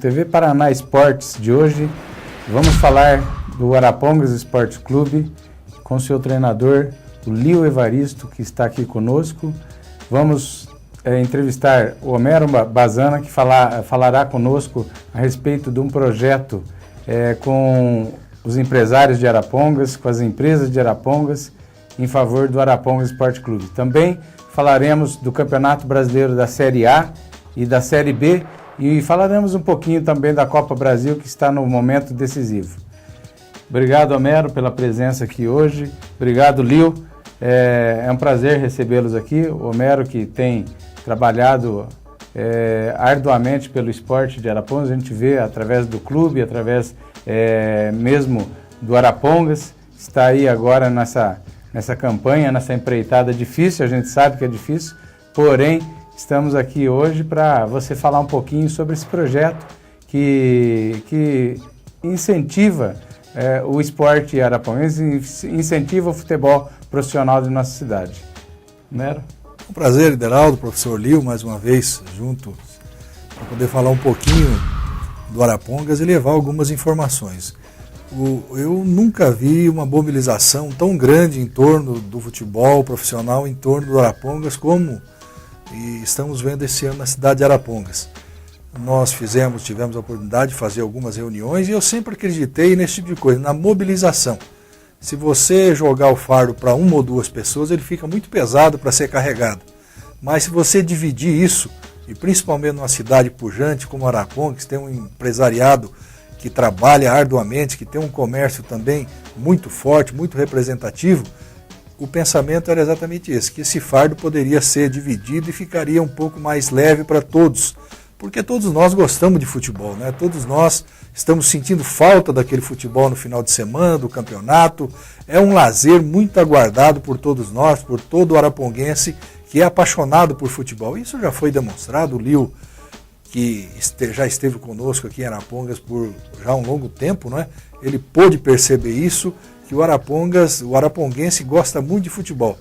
TV Paraná Esportes de hoje. Vamos falar do Arapongas Esporte Clube com seu treinador, o Lio Evaristo, que está aqui conosco. Vamos entrevistar o Homero Bazana, que falará conosco a respeito de um projeto com os empresários de Arapongas, com as empresas de Arapongas, em favor do Arapongas Esporte Clube. Também falaremos do Campeonato Brasileiro da Série A e da Série B e falaremos um pouquinho também da Copa Brasil, que está no momento decisivo. Obrigado, Homero, pela presença aqui hoje. Obrigado, Lio. É um prazer recebê-los aqui. O Homero, que tem trabalhado arduamente pelo esporte de Arapongas, a gente vê através do clube, através mesmo do Arapongas, está aí agora nessa campanha, nessa empreitada difícil, a gente sabe que é difícil, porém estamos aqui hoje para você falar um pouquinho sobre esse projeto que incentiva o esporte araponguense, incentiva o futebol profissional de nossa cidade. Homero? Um prazer, Ideraldo, professor Lio, mais uma vez junto, para poder falar um pouquinho do Arapongas e levar algumas informações. Eu nunca vi uma mobilização tão grande em torno do futebol profissional, em torno do Arapongas, como estamos vendo esse ano na cidade de Arapongas. Nós tivemos a oportunidade de fazer algumas reuniões e eu sempre acreditei nesse tipo de coisa, na mobilização. Se você jogar o fardo para uma ou duas pessoas, ele fica muito pesado para ser carregado. Mas se você dividir isso, e principalmente numa cidade pujante como Arapongas, que tem um empresariado que trabalha arduamente, que tem um comércio também muito forte, muito representativo, o pensamento era exatamente esse, que esse fardo poderia ser dividido e ficaria um pouco mais leve para todos, porque todos nós gostamos de futebol, né? Todos nós estamos sentindo falta daquele futebol no final de semana, do campeonato. É um lazer muito aguardado por todos nós, por todo araponguense que é apaixonado por futebol. Isso já foi demonstrado, o Lio, que já esteve conosco aqui em Arapongas por já um longo tempo, né? Ele pôde perceber isso, que o araponguense gosta muito de futebol.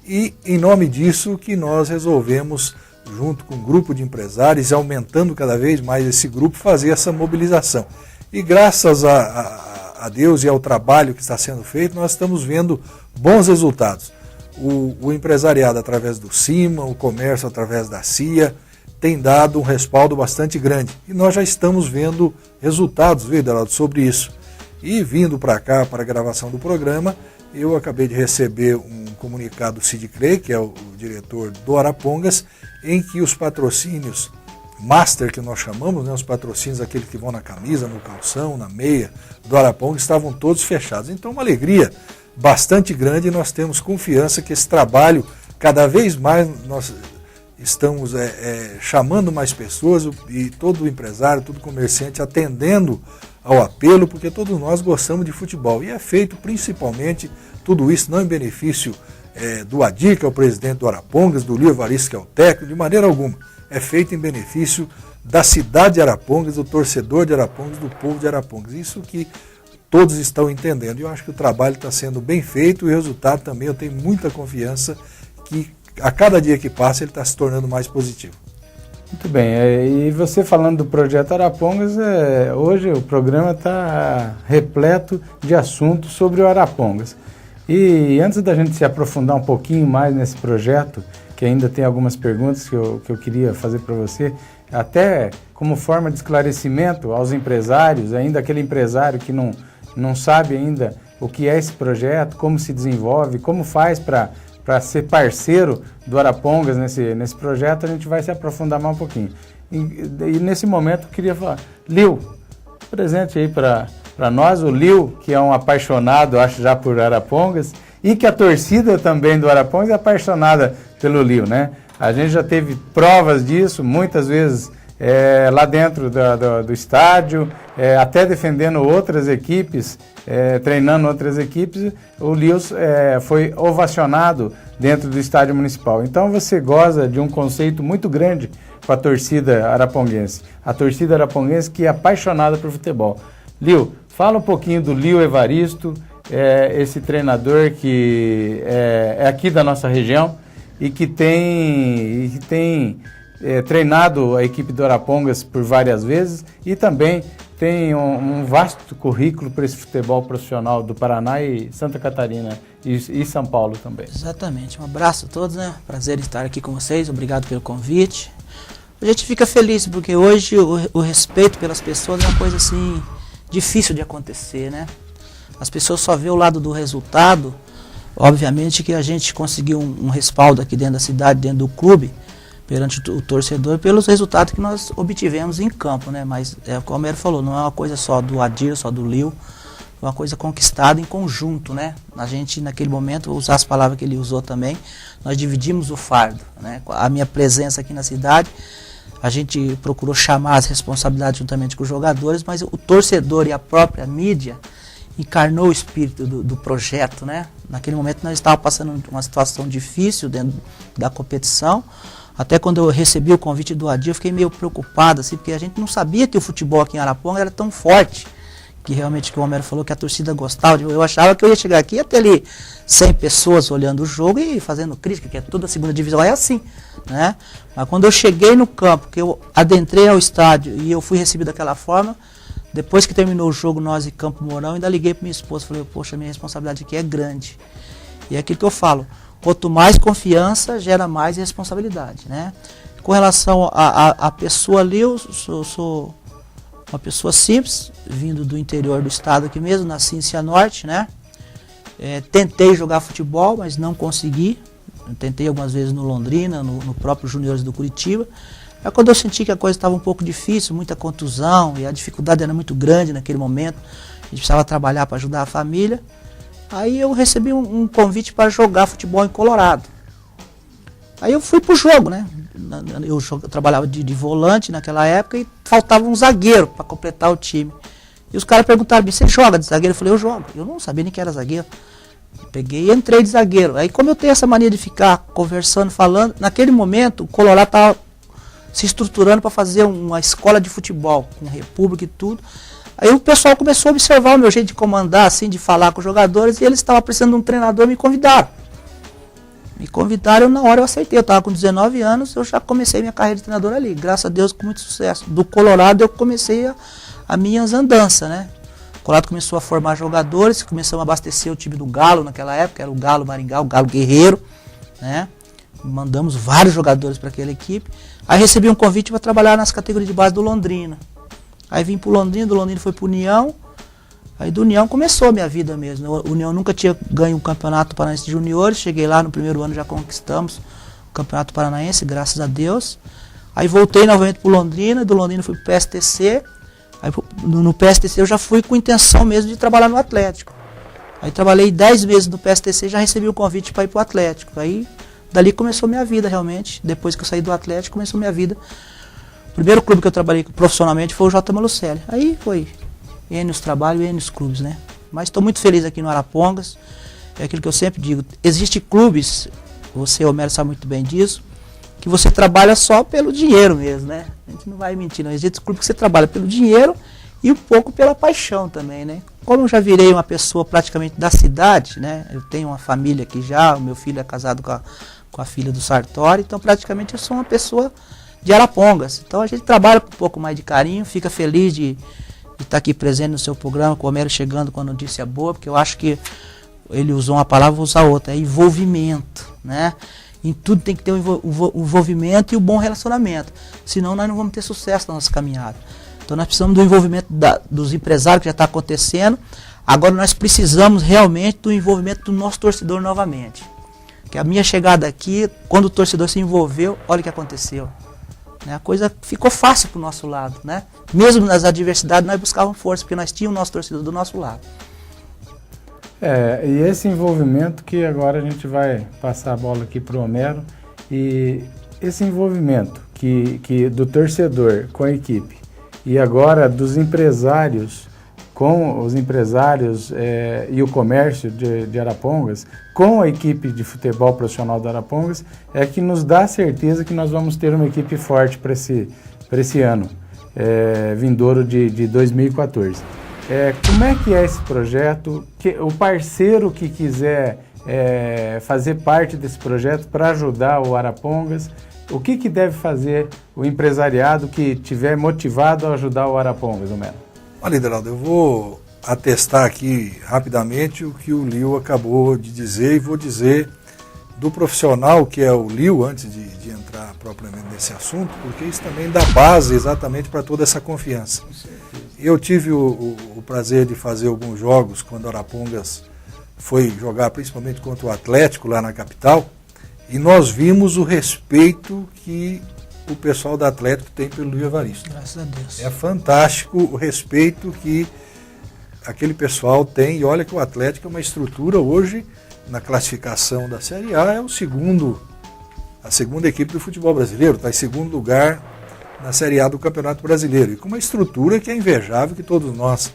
E em nome disso que nós resolvemos, junto com um grupo de empresários, aumentando cada vez mais esse grupo, fazer essa mobilização. E graças a Deus e ao trabalho que está sendo feito, nós estamos vendo bons resultados. O empresariado através do CIMA, o comércio através da CIA, tem dado um respaldo bastante grande. E nós já estamos vendo resultados, viu, Ideraldo, sobre isso. E vindo para cá, para a gravação do programa, eu acabei de receber um comunicado do Cid Clay, que é o diretor do Arapongas, em que os patrocínios master, que nós chamamos, né, os patrocínios, aqueles que vão na camisa, no calção, na meia do Arapongas, estavam todos fechados. Então, uma alegria bastante grande, e nós temos confiança que esse trabalho, cada vez mais, nós estamos chamando mais pessoas e todo empresário, todo comerciante atendendo ao apelo, porque todos nós gostamos de futebol. E é feito principalmente tudo isso não em benefício do Adir, que é o presidente do Arapongas, do Lio Evaristo, que é o técnico, de maneira alguma. É feito em benefício da cidade de Arapongas, do torcedor de Arapongas, do povo de Arapongas. Isso que todos estão entendendo. E eu acho que o trabalho está sendo bem feito e o resultado também, eu tenho muita confiança que a cada dia que passa ele está se tornando mais positivo. Muito bem, e você falando do projeto Arapongas, hoje o programa está repleto de assuntos sobre o Arapongas. E antes da gente se aprofundar um pouquinho mais nesse projeto, que ainda tem algumas perguntas que eu queria fazer para você, até como forma de esclarecimento aos empresários, ainda aquele empresário que não sabe ainda o que é esse projeto, como se desenvolve, como faz para ser parceiro do Arapongas nesse projeto, a gente vai se aprofundar mais um pouquinho. E nesse momento eu queria falar, Lio, presente aí para nós, o Lio, que é um apaixonado, acho já por Arapongas, e que a torcida também do Arapongas é apaixonada pelo Lio, né? A gente já teve provas disso, muitas vezes lá dentro do estádio, até defendendo outras equipes, treinando outras equipes, o Lio foi ovacionado dentro do estádio municipal. Então você goza de um conceito muito grande com a torcida araponguense. A torcida araponguense que é apaixonada por futebol. Lio, fala um pouquinho do Lio Evaristo, esse treinador que é aqui da nossa região e que tem treinado a equipe do Arapongas por várias vezes e também tem um vasto currículo para esse futebol profissional do Paraná e Santa Catarina e São Paulo também. Exatamente. Um abraço a todos, né? Prazer em estar aqui com vocês. Obrigado pelo convite. A gente fica feliz porque hoje o respeito pelas pessoas é uma coisa assim difícil de acontecer, né? As pessoas só vê o lado do resultado. Obviamente que a gente conseguiu um respaldo aqui dentro da cidade, dentro do clube, perante o torcedor, pelos resultados que nós obtivemos em campo, né? Mas, como o Homero falou, não é uma coisa só do Adir, só do Lio, é uma coisa conquistada em conjunto, né? A gente, naquele momento, vou usar as palavras que ele usou também, nós dividimos o fardo, né? A minha presença aqui na cidade, a gente procurou chamar as responsabilidades juntamente com os jogadores, mas o torcedor e a própria mídia encarnou o espírito do projeto, né? Naquele momento nós estávamos passando uma situação difícil dentro da competição. Até quando eu recebi o convite do Adir, eu fiquei meio preocupado, assim, porque a gente não sabia que o futebol aqui em Araponga era tão forte, que realmente que o Homero falou que a torcida gostava. Eu achava que eu ia chegar aqui e ia ter ali 100 pessoas olhando o jogo e fazendo crítica, que é toda a segunda divisão, é assim, né? Mas quando eu cheguei no campo, que eu adentrei ao estádio e eu fui recebido daquela forma, depois que terminou o jogo, nós em Campo Mourão, ainda liguei para minha esposa, falei, poxa, minha responsabilidade aqui é grande. E é aquilo que eu falo, quanto mais confiança, gera mais responsabilidade, né? Com relação à pessoa ali, eu sou uma pessoa simples, vindo do interior do estado aqui mesmo, nasci em Cianorte, né? Tentei jogar futebol, mas não consegui. Tentei algumas vezes no Londrina, no próprio Juniores do Curitiba. Aí quando eu senti que a coisa estava um pouco difícil, muita contusão, e a dificuldade era muito grande naquele momento, a gente precisava trabalhar para ajudar a família, aí eu recebi um convite para jogar futebol em Colorado. Aí eu fui pro jogo, né? Eu trabalhava de volante naquela época e faltava um zagueiro para completar o time. E os caras perguntaram, você joga de zagueiro? Eu falei, eu jogo. Eu não sabia nem que era zagueiro. Peguei e entrei de zagueiro. Aí como eu tenho essa mania de ficar conversando, falando, naquele momento o Colorado estava se estruturando para fazer uma escola de futebol, com república e tudo. Aí o pessoal começou a observar o meu jeito de comandar, assim, de falar com os jogadores, e eles estavam precisando de um treinador e me convidaram. Me convidaram, na hora eu aceitei. Eu estava com 19 anos, eu já comecei minha carreira de treinador ali, graças a Deus, com muito sucesso. Do Colorado eu comecei a minhas andanças, né? O Colorado começou a formar jogadores, começamos a abastecer o time do Galo naquela época, era o Galo Maringá, o Galo Guerreiro, né? Mandamos vários jogadores para aquela equipe. Aí recebi um convite para trabalhar nas categorias de base do Londrina. Aí vim para o Londrina, do Londrina foi para o União. Aí do União começou a minha vida mesmo. O União nunca tinha ganho um campeonato paranaense de juniores. Cheguei lá no primeiro ano, já conquistamos o campeonato paranaense, graças a Deus. Aí voltei novamente para o Londrina, do Londrina fui para o PSTC. Aí no PSTC eu já fui com intenção mesmo de trabalhar no Atlético. Aí trabalhei 10 meses no PSTC, já recebi o convite para ir para o Atlético. Aí dali começou minha vida realmente. Depois que eu saí do Atlético, começou minha vida. O primeiro clube que eu trabalhei profissionalmente foi o J. Malucelli. Aí foi N os trabalhos e N os clubes, né? Mas estou muito feliz aqui no Arapongas. É aquilo que eu sempre digo. Existem clubes, você, Homero, sabe muito bem disso, que você trabalha só pelo dinheiro mesmo, né? A gente não vai mentir, não. Existem clubes que você trabalha pelo dinheiro e um pouco pela paixão também, né? Como eu já virei uma pessoa praticamente da cidade, né? Eu tenho uma família aqui já, o meu filho é casado com a filha do Sartori, então praticamente eu sou uma pessoa de Arapongas. Então a gente trabalha com um pouco mais de carinho, fica feliz de estar aqui presente no seu programa, com o Homero chegando com a notícia boa, porque eu acho que ele usou uma palavra, vou usar outra, é envolvimento, né? Em tudo tem que ter o envolvimento e o bom relacionamento, senão nós não vamos ter sucesso na nossa caminhada. Então nós precisamos do envolvimento dos empresários, que já está acontecendo. Agora nós precisamos realmente do envolvimento do nosso torcedor novamente. Que a minha chegada aqui, quando o torcedor se envolveu, olha o que aconteceu. A coisa ficou fácil para o nosso lado, né? Mesmo nas adversidades nós buscávamos força, porque nós tínhamos o nosso torcedor do nosso lado. E esse envolvimento que agora a gente vai passar a bola aqui para o Homero, e esse envolvimento que do torcedor com a equipe e agora dos empresários com os empresários e o comércio de Arapongas, com a equipe de futebol profissional de Arapongas, é que nos dá a certeza que nós vamos ter uma equipe forte para esse ano vindouro de 2014. Como é que é esse projeto? O parceiro que quiser fazer parte desse projeto para ajudar o Arapongas, O que deve fazer o empresariado que estiver motivado a ajudar o Arapongas, Homero? Olha, Lideraldo, eu vou atestar aqui rapidamente o que o Lio acabou de dizer e vou dizer do profissional que é o Lio, antes de entrar propriamente nesse assunto, porque isso também dá base exatamente para toda essa confiança. Eu tive o prazer de fazer alguns jogos quando o Arapongas foi jogar principalmente contra o Atlético lá na capital, e nós vimos o respeito que o pessoal do Atlético tem pelo Lio Evaristo. Graças a Deus. É fantástico o respeito que aquele pessoal tem, e olha que o Atlético é uma estrutura hoje, na classificação da Série A, é a segunda equipe do futebol brasileiro, está em segundo lugar na Série A do Campeonato Brasileiro, e com uma estrutura que é invejável, que todos nós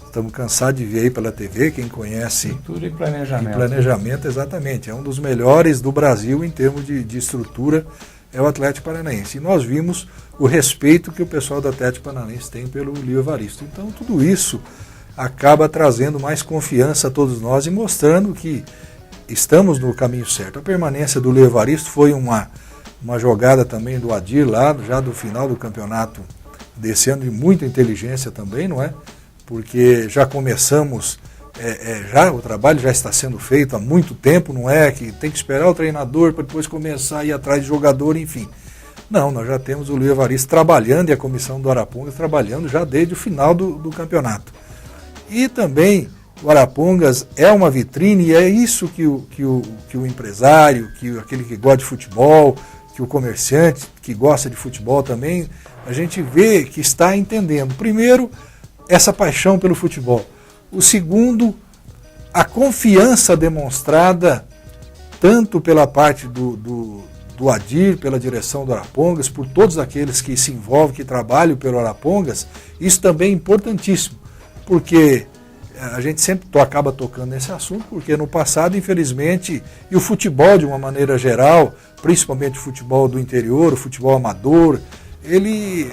estamos cansados de ver aí pela TV, quem conhece. Estrutura e planejamento. Planejamento, exatamente, é um dos melhores do Brasil em termos de estrutura, é o Atlético Paranaense. E nós vimos o respeito que o pessoal do Atlético Paranaense tem pelo Lio Evaristo. Então tudo isso acaba trazendo mais confiança a todos nós e mostrando que estamos no caminho certo. A permanência do Lio Evaristo foi uma jogada também do Adir lá, já do final do campeonato desse ano, de muita inteligência também, não é? Porque já começamos, o trabalho já está sendo feito há muito tempo, não é que tem que esperar o treinador para depois começar a ir atrás de jogador, enfim. Não, nós já temos o Lio Evaristo trabalhando e a comissão do Arapongas trabalhando já desde o final do campeonato. E também o Arapongas é uma vitrine e é isso que o empresário, que aquele que gosta de futebol, que o comerciante que gosta de futebol também, a gente vê que está entendendo. Primeiro, essa paixão pelo futebol. O segundo, a confiança demonstrada tanto pela parte do Adir, pela direção do Arapongas, por todos aqueles que se envolvem, que trabalham pelo Arapongas. Isso também é importantíssimo, porque a gente sempre acaba tocando nesse assunto, porque no passado, infelizmente, e o futebol de uma maneira geral, principalmente o futebol do interior, o futebol amador, ele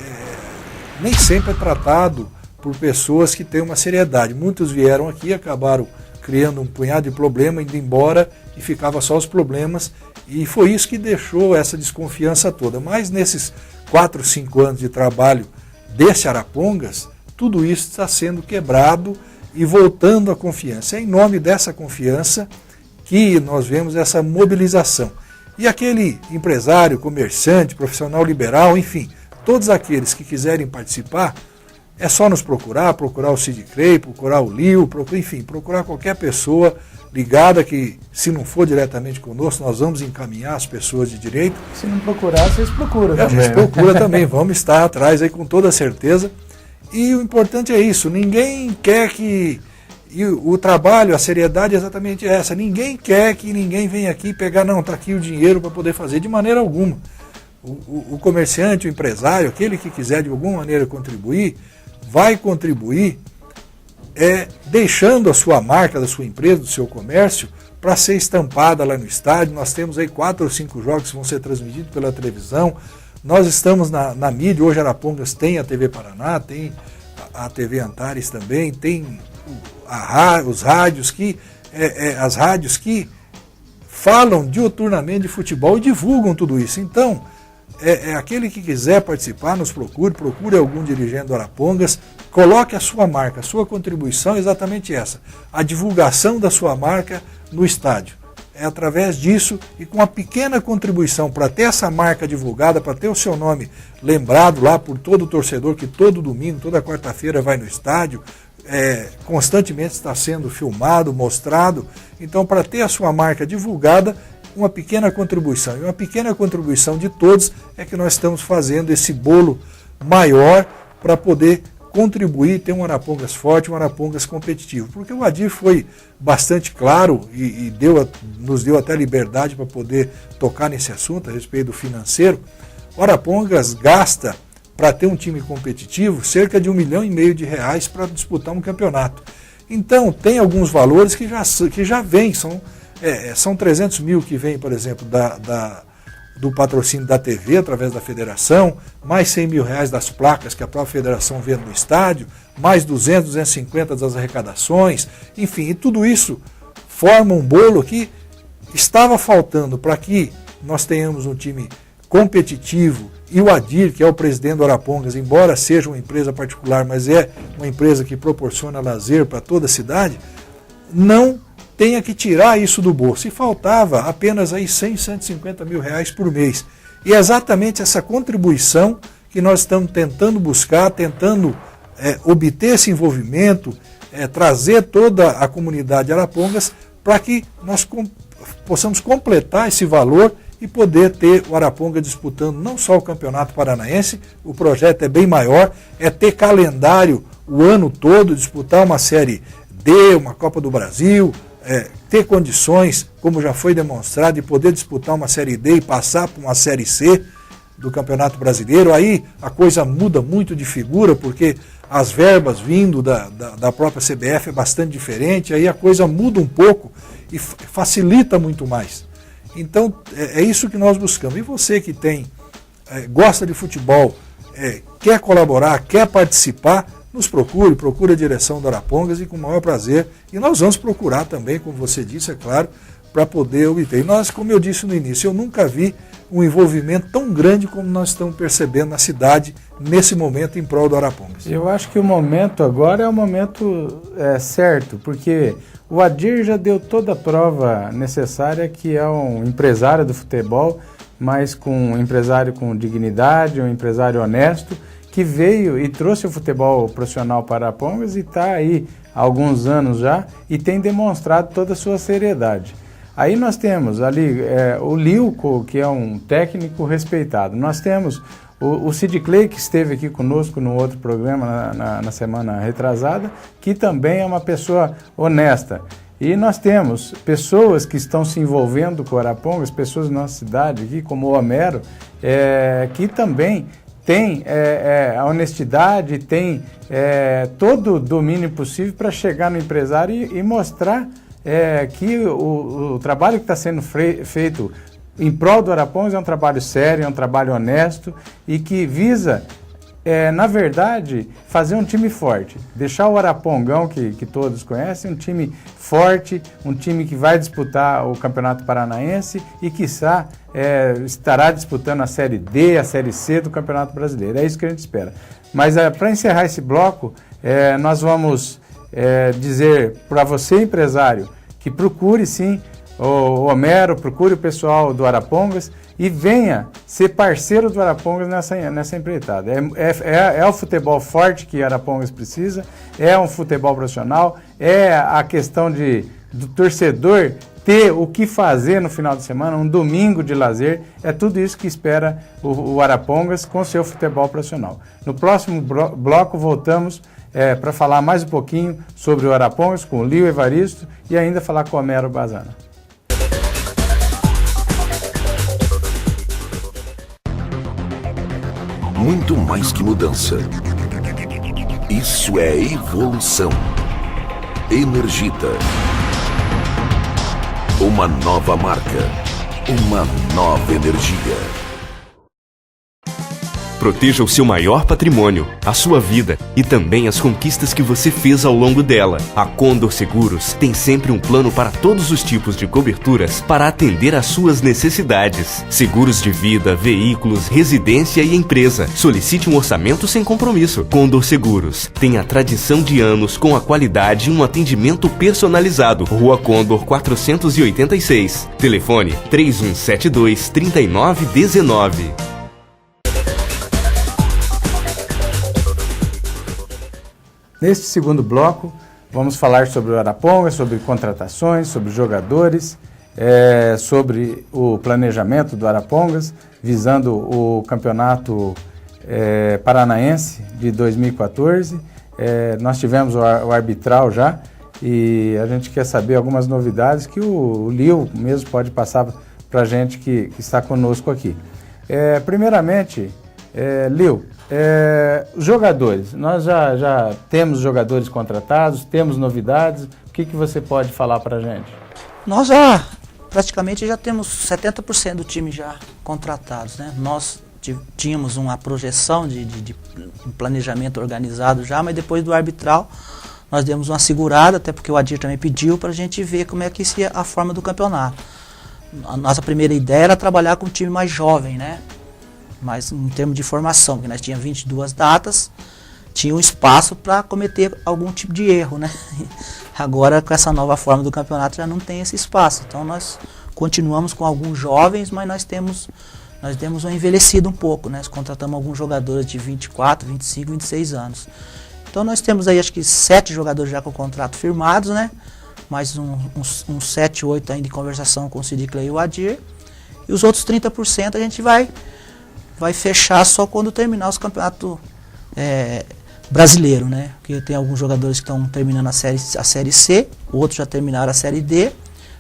nem sempre é tratado por pessoas que têm uma seriedade. Muitos vieram aqui e acabaram criando um punhado de problemas, indo embora e ficava só os problemas, e foi isso que deixou essa desconfiança toda. Mas nesses 4, 5 anos de trabalho desse Arapongas, tudo isso está sendo quebrado e voltando à confiança. É em nome dessa confiança que nós vemos essa mobilização. E aquele empresário, comerciante, profissional liberal, enfim, todos aqueles que quiserem participar, é só nos procurar o Cid Crey, procurar o Lio, procurar qualquer pessoa ligada que, se não for diretamente conosco, nós vamos encaminhar as pessoas de direito. Se não procurar, vocês procuram também. A gente procura também, vamos estar atrás aí com toda certeza. E o importante é isso, ninguém quer que... E o trabalho, a seriedade é exatamente essa. Ninguém quer que ninguém venha aqui pegar, não, está aqui o dinheiro para poder fazer, de maneira alguma. O comerciante, o empresário, aquele que quiser de alguma maneira contribuir, vai contribuir deixando a sua marca, da sua empresa, do seu comércio, para ser estampada lá no estádio. Nós temos aí 4 ou 5 jogos que vão ser transmitidos pela televisão. Nós estamos na mídia, hoje Arapongas tem a TV Paraná, tem a TV Antares também, tem os rádios as rádios que falam diuturnamente de futebol e divulgam tudo isso. Então, aquele que quiser participar, nos procure algum dirigente do Arapongas, coloque a sua marca, a sua contribuição é exatamente essa, a divulgação da sua marca no estádio. É através disso e com uma pequena contribuição para ter essa marca divulgada, para ter o seu nome lembrado lá por todo torcedor que todo domingo, toda quarta-feira vai no estádio, constantemente está sendo filmado, mostrado. Então, para ter a sua marca divulgada, uma pequena contribuição. E uma pequena contribuição de todos é que nós estamos fazendo esse bolo maior para poder contribuir, ter um Arapongas forte, um Arapongas competitivo. Porque o Adir foi bastante claro e nos deu até liberdade para poder tocar nesse assunto a respeito do financeiro. O Arapongas gasta, para ter um time competitivo, cerca de R$1,5 milhão para disputar um campeonato. Então, tem alguns valores que já vêm, são 300 mil que vem, por exemplo, do patrocínio da TV através da federação, mais R$100 mil das placas que a própria federação vende no estádio, mais 250 das arrecadações, enfim, e tudo isso forma um bolo que estava faltando para que nós tenhamos um time competitivo, e o Adir, que é o presidente do Arapongas, embora seja uma empresa particular, mas é uma empresa que proporciona lazer para toda a cidade, não tenha que tirar isso do bolso. E faltava apenas aí 100, 150 mil reais por mês. E é exatamente essa contribuição que nós estamos tentando buscar, tentando obter esse envolvimento, trazer toda a comunidade Arapongas para que nós possamos completar esse valor e poder ter o Araponga disputando não só o Campeonato Paranaense, o projeto é bem maior, é ter calendário o ano todo, disputar uma Série D, uma Copa do Brasil, ter condições, como já foi demonstrado, de poder disputar uma Série D e passar para uma Série C do Campeonato Brasileiro. Aí a coisa muda muito de figura, porque as verbas vindo da própria CBF é bastante diferente, aí a coisa muda um pouco e facilita muito mais. Então, é isso que nós buscamos. E você que gosta de futebol, quer colaborar, quer participar, nos procure a direção do Arapongas e com o maior prazer. E nós vamos procurar também, como você disse, é claro, para poder obter. E nós, como eu disse no início, eu nunca vi um envolvimento tão grande como nós estamos percebendo na cidade, nesse momento, em prol do Arapongas. Eu acho que o momento agora é o momento certo, porque o Adir já deu toda a prova necessária que é um empresário do futebol, mas um empresário com dignidade, um empresário honesto, que veio e trouxe o futebol profissional para Arapongas e está aí há alguns anos já e tem demonstrado toda a sua seriedade. Aí nós temos ali o Lilco, que é um técnico respeitado. Nós temos o Sid Clay, que esteve aqui conosco no outro programa na semana retrasada, que também é uma pessoa honesta. E nós temos pessoas que estão se envolvendo com o Arapongas, pessoas da nossa cidade aqui, como o Homero, que também tem a honestidade, tem todo o domínio possível para chegar no empresário e mostrar que o trabalho que está sendo feito em prol do Arapongas é um trabalho sério, é um trabalho honesto e que visa, na verdade, fazer um time forte. Deixar o Arapongão, que todos conhecem, um time forte, um time que vai disputar o Campeonato Paranaense e, quiçá, estará disputando a Série D, a Série C do Campeonato Brasileiro. É isso que a gente espera. Mas, para encerrar esse bloco, nós vamos dizer para você, empresário, que procure sim o Homero, procure o pessoal do Arapongas e venha ser parceiro do Arapongas nessa empreitada. É o futebol forte que Arapongas precisa, é um futebol profissional, é a questão do torcedor ter o que fazer no final de semana, um domingo de lazer, é tudo isso que espera o Arapongas com seu futebol profissional. No próximo bloco voltamos para falar mais um pouquinho sobre o Arapongas com o Lio Evaristo e ainda falar com o Homero Bazana. Muito mais que mudança. Isso é evolução. Energita. Uma nova marca. Uma nova energia. Proteja o seu maior patrimônio, a sua vida e também as conquistas que você fez ao longo dela. A Condor Seguros tem sempre um plano para todos os tipos de coberturas para atender às suas necessidades. Seguros de vida, veículos, residência e empresa. Solicite um orçamento sem compromisso. Condor Seguros tem a tradição de anos com a qualidade e um atendimento personalizado. Rua Condor 486. Telefone 3172-3919. Neste segundo bloco, vamos falar sobre o Arapongas, sobre contratações, sobre jogadores, sobre o planejamento do Arapongas, visando o Campeonato Paranaense de 2014. Nós tivemos o arbitral já e a gente quer saber algumas novidades que o Lio mesmo pode passar para a gente que está conosco aqui. Primeiramente, Lio, jogadores, nós já temos jogadores contratados, temos novidades, o que você pode falar para a gente? Nós praticamente já temos 70% do time já contratados, né? Nós tínhamos uma projeção de um planejamento organizado já, mas depois do arbitral nós demos uma segurada, até porque o Adir também pediu para a gente ver como é que seria a forma do campeonato. A nossa primeira ideia era trabalhar com um time mais jovem, né? Mas em termos de formação, porque nós tínhamos 22 datas, tinha um espaço para cometer algum tipo de erro, né? Agora, com essa nova forma do campeonato, já não tem esse espaço. Então, nós continuamos com alguns jovens, mas nós temos um envelhecido um pouco, né? Nós contratamos alguns jogadores de 24, 25, 26 anos. Então, nós temos aí, acho que 7 jogadores já com contrato firmados, né? Mais uns 7, 8 ainda em conversação com o Sidicley e o Adir. E os outros 30% a gente vai fechar só quando terminar os campeonatos brasileiro, né? Porque tem alguns jogadores que estão terminando a série C, outros já terminaram a série D.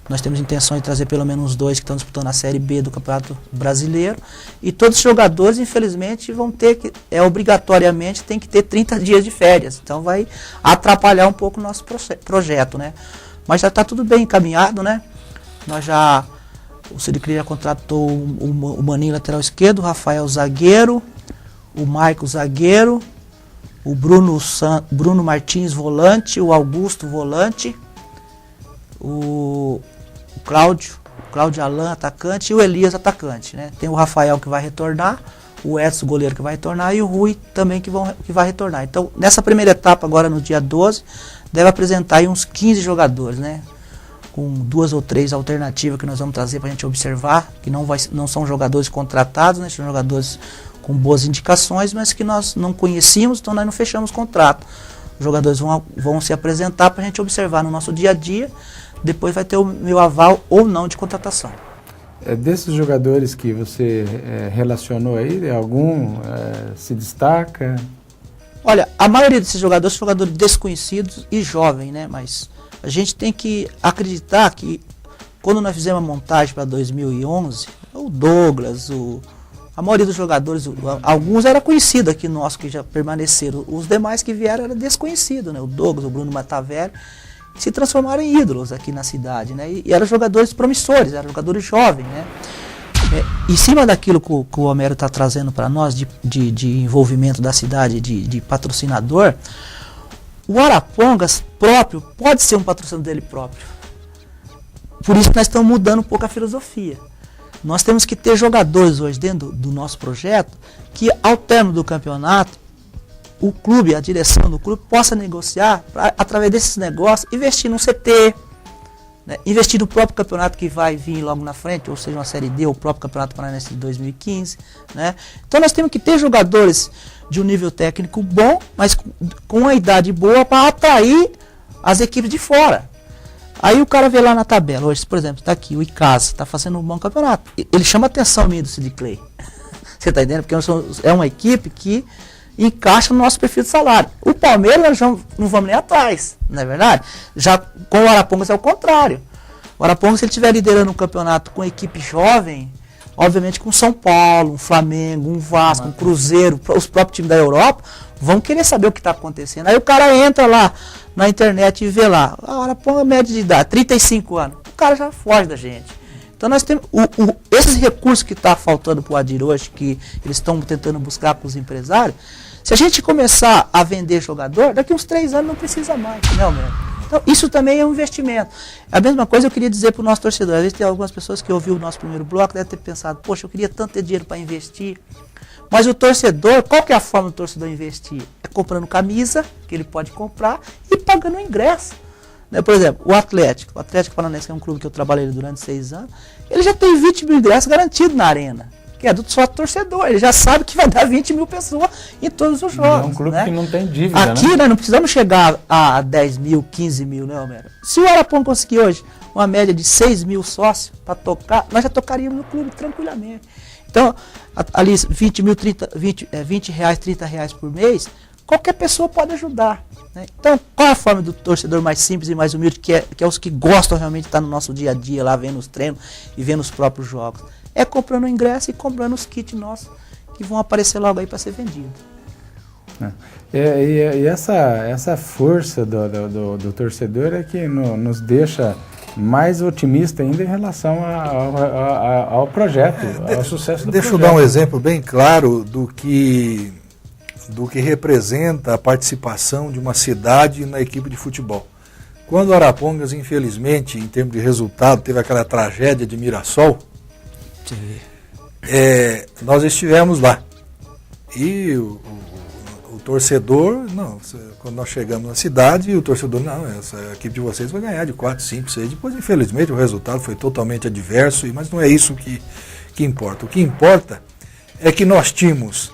Nós temos intenção de trazer pelo menos 2 que estão disputando a série B do Campeonato Brasileiro. E todos os jogadores, infelizmente, vão ter que, obrigatoriamente, tem que ter 30 dias de férias. Então vai atrapalhar um pouco o nosso projeto, né? Mas já está tudo bem encaminhado, né? O Sidicley já contratou o Maninho lateral esquerdo, o Rafael zagueiro, o Maico zagueiro, o Bruno Martins volante, o Augusto volante, o Cláudio Alan atacante e o Elias atacante, né? Tem o Rafael que vai retornar, o Edson goleiro que vai retornar e o Rui também que vai retornar. Então, nessa primeira etapa agora no dia 12, deve apresentar aí uns 15 jogadores, né? Com 2 ou 3 alternativas que nós vamos trazer para a gente observar, que não são jogadores contratados, né? São jogadores com boas indicações, mas que nós não conhecíamos, então nós não fechamos contrato. Os jogadores vão se apresentar para a gente observar no nosso dia a dia, depois vai ter o meu aval ou não de contratação. Desses jogadores que você relacionou aí, algum se destaca? Olha, a maioria desses jogadores são jogadores desconhecidos e jovens, né? Mas a gente tem que acreditar que quando nós fizemos a montagem para 2011, o Douglas, a maioria dos jogadores, alguns eram conhecidos aqui nossos que já permaneceram, os demais que vieram eram desconhecidos, né? O Douglas, o Bruno Matavelli, se transformaram em ídolos aqui na cidade, né? E eram jogadores promissores, eram jogadores jovens, né? Em cima daquilo que o Homero está trazendo para nós, de envolvimento da cidade, de patrocinador, o Arapongas próprio pode ser um patrocinador dele próprio. Por isso que nós estamos mudando um pouco a filosofia. Nós temos que ter jogadores hoje dentro do nosso projeto que, ao término do campeonato, o clube, a direção do clube, possa negociar, através desses negócios, investir num CT, né, investir no próprio campeonato que vai vir logo na frente, ou seja, uma Série D, ou o próprio Campeonato Paranaense de 2015. Né? Então nós temos que ter jogadores de um nível técnico bom, mas com uma idade boa para atrair as equipes de fora. Aí o cara vê lá na tabela, hoje, por exemplo, está aqui, o Icasa, está fazendo um bom campeonato. Ele chama a atenção minha do Sidicley. Você está entendendo? Porque é uma equipe que encaixa no nosso perfil de salário. O Palmeiras nós não vamos nem atrás, não é verdade? Já com o Arapongas é o contrário. O Arapongas, se ele estiver liderando um campeonato com equipe jovem, obviamente com São Paulo, um Flamengo, um Vasco, um Cruzeiro, os próprios times da Europa, vão querer saber o que está acontecendo. Aí o cara entra lá na internet e vê lá, o Arapongas média de idade, 35 anos. O cara já foge da gente. Então nós temos esses recursos que está faltando para o Adir hoje, que eles estão tentando buscar com os empresários. Se a gente começar a vender jogador, daqui uns 3 anos não precisa mais, não, meu? Então isso também é um investimento. A mesma coisa eu queria dizer para o nosso torcedor. Às vezes tem algumas pessoas que ouviram o nosso primeiro bloco, devem ter pensado, poxa, eu queria tanto ter dinheiro para investir. Mas o torcedor, qual que é a forma do torcedor investir? É comprando camisa, que ele pode comprar, e pagando o ingresso. Né? Por exemplo, o Atlético Paranaense, que é um clube que eu trabalhei durante 6 anos, ele já tem 20 mil ingressos garantidos na arena, que é do sócio torcedor. Ele já sabe que vai dar 20 mil pessoas em todos os jogos. É um clube, né, que não tem dívida. Aqui, né? Nós não precisamos chegar a 10 mil, 15 mil, né, Homero? Se o Arapongas conseguir hoje uma média de 6 mil sócios para tocar, nós já tocaríamos no clube tranquilamente. Então, ali 20 mil, 20 reais, 30 reais por mês, qualquer pessoa pode ajudar. Né? Então, qual é a forma do torcedor mais simples e mais humilde, que é os que gostam realmente de estar no nosso dia a dia, lá vendo os treinos e vendo os próprios jogos? É comprando o ingresso e comprando os kits nossos, que vão aparecer logo aí para ser vendido. E essa força do torcedor é que nos deixa mais otimista ainda em relação ao projeto, ao sucesso do projeto. Deixa eu dar um exemplo bem claro do que representa a participação de uma cidade na equipe de futebol. Quando o Arapongas, infelizmente, em termos de resultado, teve aquela tragédia de Mirassol, nós estivemos lá. E o torcedor, quando nós chegamos na cidade, o torcedor, essa equipe de vocês vai ganhar de 4, 5, 6. Depois, infelizmente, o resultado foi totalmente adverso, mas não é isso que importa. O que importa é que nós tínhamos,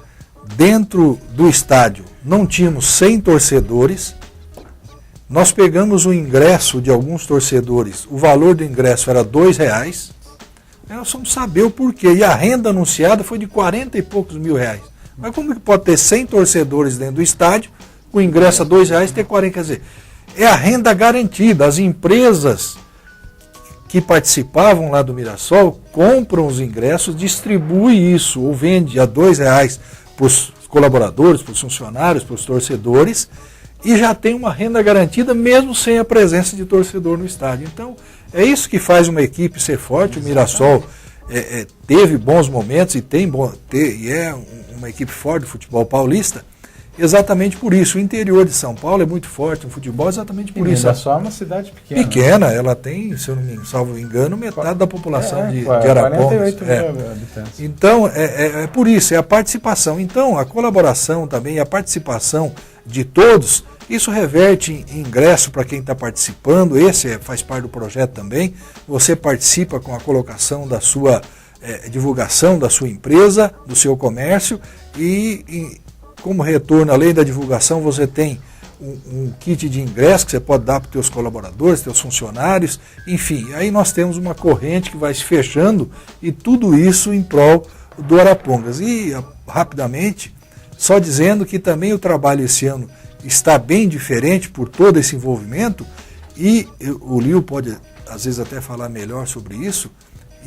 dentro do estádio, não tínhamos 100 torcedores. Nós pegamos o ingresso de alguns torcedores, o valor do ingresso era R$2. Nós vamos saber o porquê. E a renda anunciada foi de 40 e poucos mil reais. Mas como que pode ter 100 torcedores dentro do estádio, o ingresso a R$2 ter 40? Quer dizer, é a renda garantida. As empresas que participavam lá do Mirassol compram os ingressos, distribuem isso, ou vende a R$2 para os colaboradores, para os funcionários, para os torcedores, e já tem uma renda garantida mesmo sem a presença de torcedor no estádio. Então, é isso que faz uma equipe ser forte. O Mirassol teve bons momentos e é uma equipe forte do futebol paulista, exatamente por isso. O interior de São Paulo é muito forte no futebol, exatamente por isso. Mirassol é uma cidade pequena. Pequena, ela tem, se eu não me salvo engano, metade da população de Arapongas. 48 mil habitantes. Então, é por isso, é a participação. Então, a colaboração também, a participação de todos, isso reverte em ingresso para quem está participando. Esse faz parte do projeto também. Você participa com a colocação da sua divulgação da sua empresa, do seu comércio, e como retorno, além da divulgação, você tem um kit de ingresso que você pode dar para os seus colaboradores, seus funcionários, enfim. Aí nós temos uma corrente que vai se fechando, e tudo isso em prol do Arapongas. E rapidamente, só dizendo que também o trabalho esse ano está bem diferente por todo esse envolvimento, e o Lio pode às vezes até falar melhor sobre isso,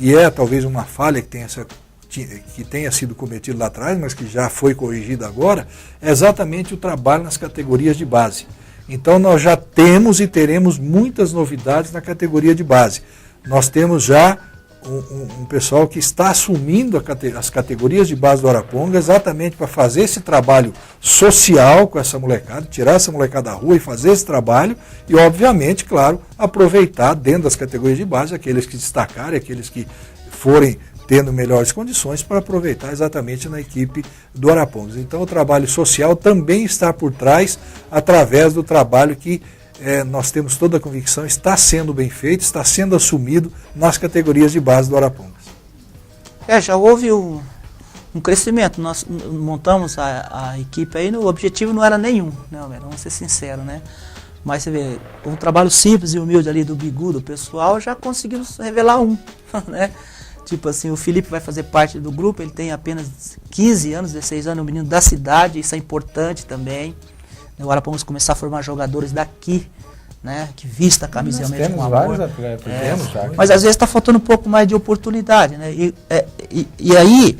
e talvez uma falha que tenha sido cometida lá atrás, mas que já foi corrigida agora, é exatamente o trabalho nas categorias de base. Então nós já temos e teremos muitas novidades na categoria de base. Nós temos já um pessoal que está assumindo as categorias de base do Araponga exatamente para fazer esse trabalho social com essa molecada, tirar essa molecada da rua e fazer esse trabalho e, obviamente, claro, aproveitar dentro das categorias de base aqueles que destacarem, aqueles que forem tendo melhores condições para aproveitar exatamente na equipe do Arapongas. Então o trabalho social também está por trás através do trabalho que nós temos toda a convicção, está sendo bem feito, está sendo assumido nas categorias de base do Arapongas. Já houve um crescimento. Nós montamos a equipe aí, o objetivo não era nenhum, né, vamos ser sinceros, né? Mas você vê, um trabalho simples e humilde ali do Bigu, do pessoal, já conseguimos revelar um, né? Tipo assim, o Felipe vai fazer parte do grupo, ele tem apenas 15 anos, 16 anos, um menino da cidade, isso é importante também. O Arapongas começar a formar jogadores daqui, né, que vista a camisa realmente com amor. Vários atletas, mas às vezes está faltando um pouco mais de oportunidade, né? E aí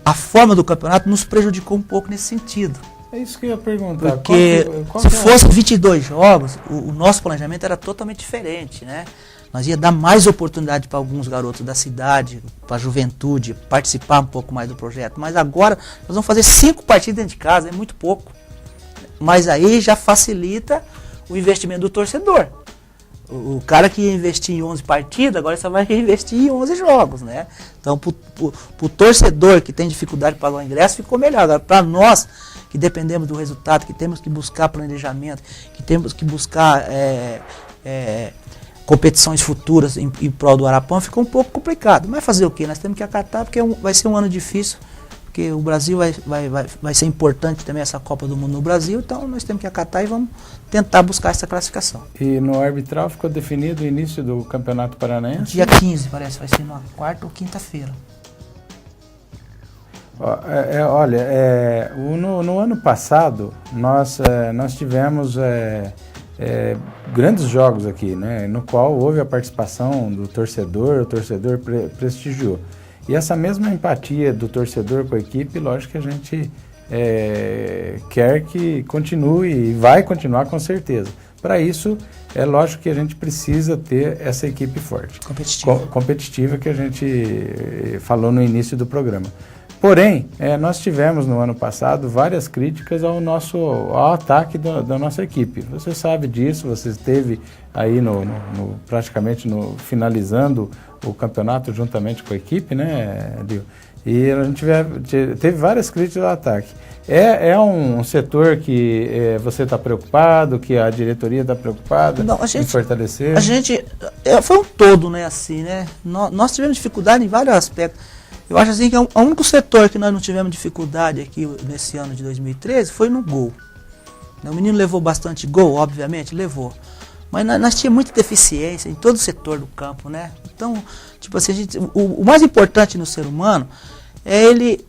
a forma do campeonato nos prejudicou um pouco nesse sentido. É isso que eu ia perguntar. Porque se fosse 22 jogos, o nosso planejamento era totalmente diferente, né? Nós ia dar mais oportunidade para alguns garotos da cidade, para a juventude, participar um pouco mais do projeto. Mas agora nós vamos fazer 5 partidas dentro de casa, é muito pouco. Mas aí já facilita o investimento do torcedor. O cara que ia investir em 11 partidas, agora só vai investir em 11 jogos, né? Então, para o torcedor que tem dificuldade de pagar o ingresso, ficou melhor. Agora, para nós, que dependemos do resultado, que temos que buscar planejamento, que temos que buscar competições futuras em prol do Arapongas, ficou um pouco complicado. Mas fazer o quê? Nós temos que acatar, porque vai ser um ano difícil, porque o Brasil vai ser importante também essa Copa do Mundo no Brasil, então nós temos que acatar e vamos tentar buscar essa classificação. E no arbitral ficou definido o início do Campeonato Paranaense? Dia 15, parece, vai ser na quarta ou quinta-feira. Olha, no ano passado nós tivemos grandes jogos aqui, né, no qual houve a participação do torcedor, o torcedor prestigiou. E essa mesma empatia do torcedor com a equipe, lógico que a gente quer que continue e vai continuar com certeza. Para isso, é lógico que a gente precisa ter essa equipe forte. Competitiva. Competitiva que a gente falou no início do programa. Porém, nós tivemos no ano passado várias críticas ao ataque da nossa equipe. Você sabe disso, você esteve aí praticamente finalizando o campeonato juntamente com a equipe, né, Lio? E a gente teve várias críticas ao ataque. É um setor que você está preocupado, que a diretoria está preocupada em fortalecer? Foi um todo, né, assim, né? Nós tivemos dificuldade em vários aspectos. Eu acho assim que o único setor que nós não tivemos dificuldade aqui nesse ano de 2013 foi no gol. O menino levou bastante gol, obviamente, levou. Mas nós tínhamos muita deficiência em todo o setor do campo, né? Então, tipo assim, o mais importante no ser humano é ele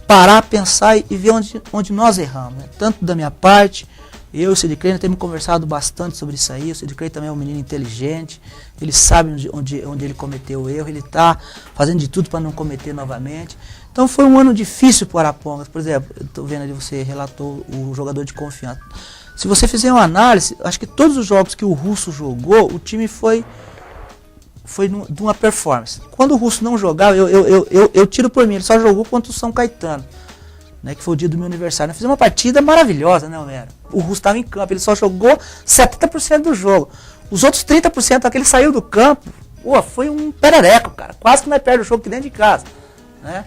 parar, pensar e ver onde nós erramos, né? Tanto da minha parte, eu e o Cid Clay temos conversado bastante sobre isso aí. O Cid Clay também é um menino inteligente, ele sabe onde ele cometeu o erro, ele está fazendo de tudo para não cometer novamente. Então foi um ano difícil para o Arapongas. Por exemplo, eu estou vendo ali, você relatou o jogador de confiança. Se você fizer uma análise, acho que todos os jogos que o Russo jogou, o time foi de uma performance. Quando o Russo não jogava, eu tiro por mim, ele só jogou contra o São Caetano, né, que foi o dia do meu aniversário. Nós fizemos uma partida maravilhosa, né, Homero? O Russo estava em campo, ele só jogou 70% do jogo. Os outros 30%, aquele saiu do campo, foi um perereco, cara. Quase que nós perdemos o jogo aqui dentro de casa, né?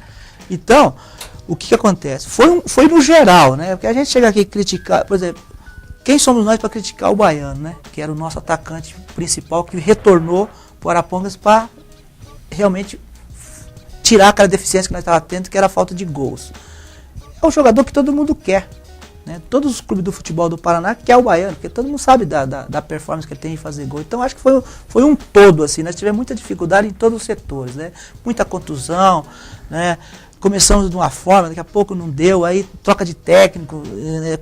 Então, o que acontece? Foi no geral, né? Porque a gente chega aqui e criticar, por exemplo, quem somos nós para criticar o Baiano, né? Que era o nosso atacante principal, que retornou para o Arapongas para realmente tirar aquela deficiência que nós estávamos tendo, que era a falta de gols. É o jogador que todo mundo quer, né? Todos os clubes do futebol do Paraná querem o Baiano, porque todo mundo sabe da performance que ele tem em fazer gol. Então acho que foi um todo, assim, nós tivemos muita dificuldade em todos os setores, né? Muita contusão, né? Começamos de uma forma, daqui a pouco não deu, aí troca de técnico,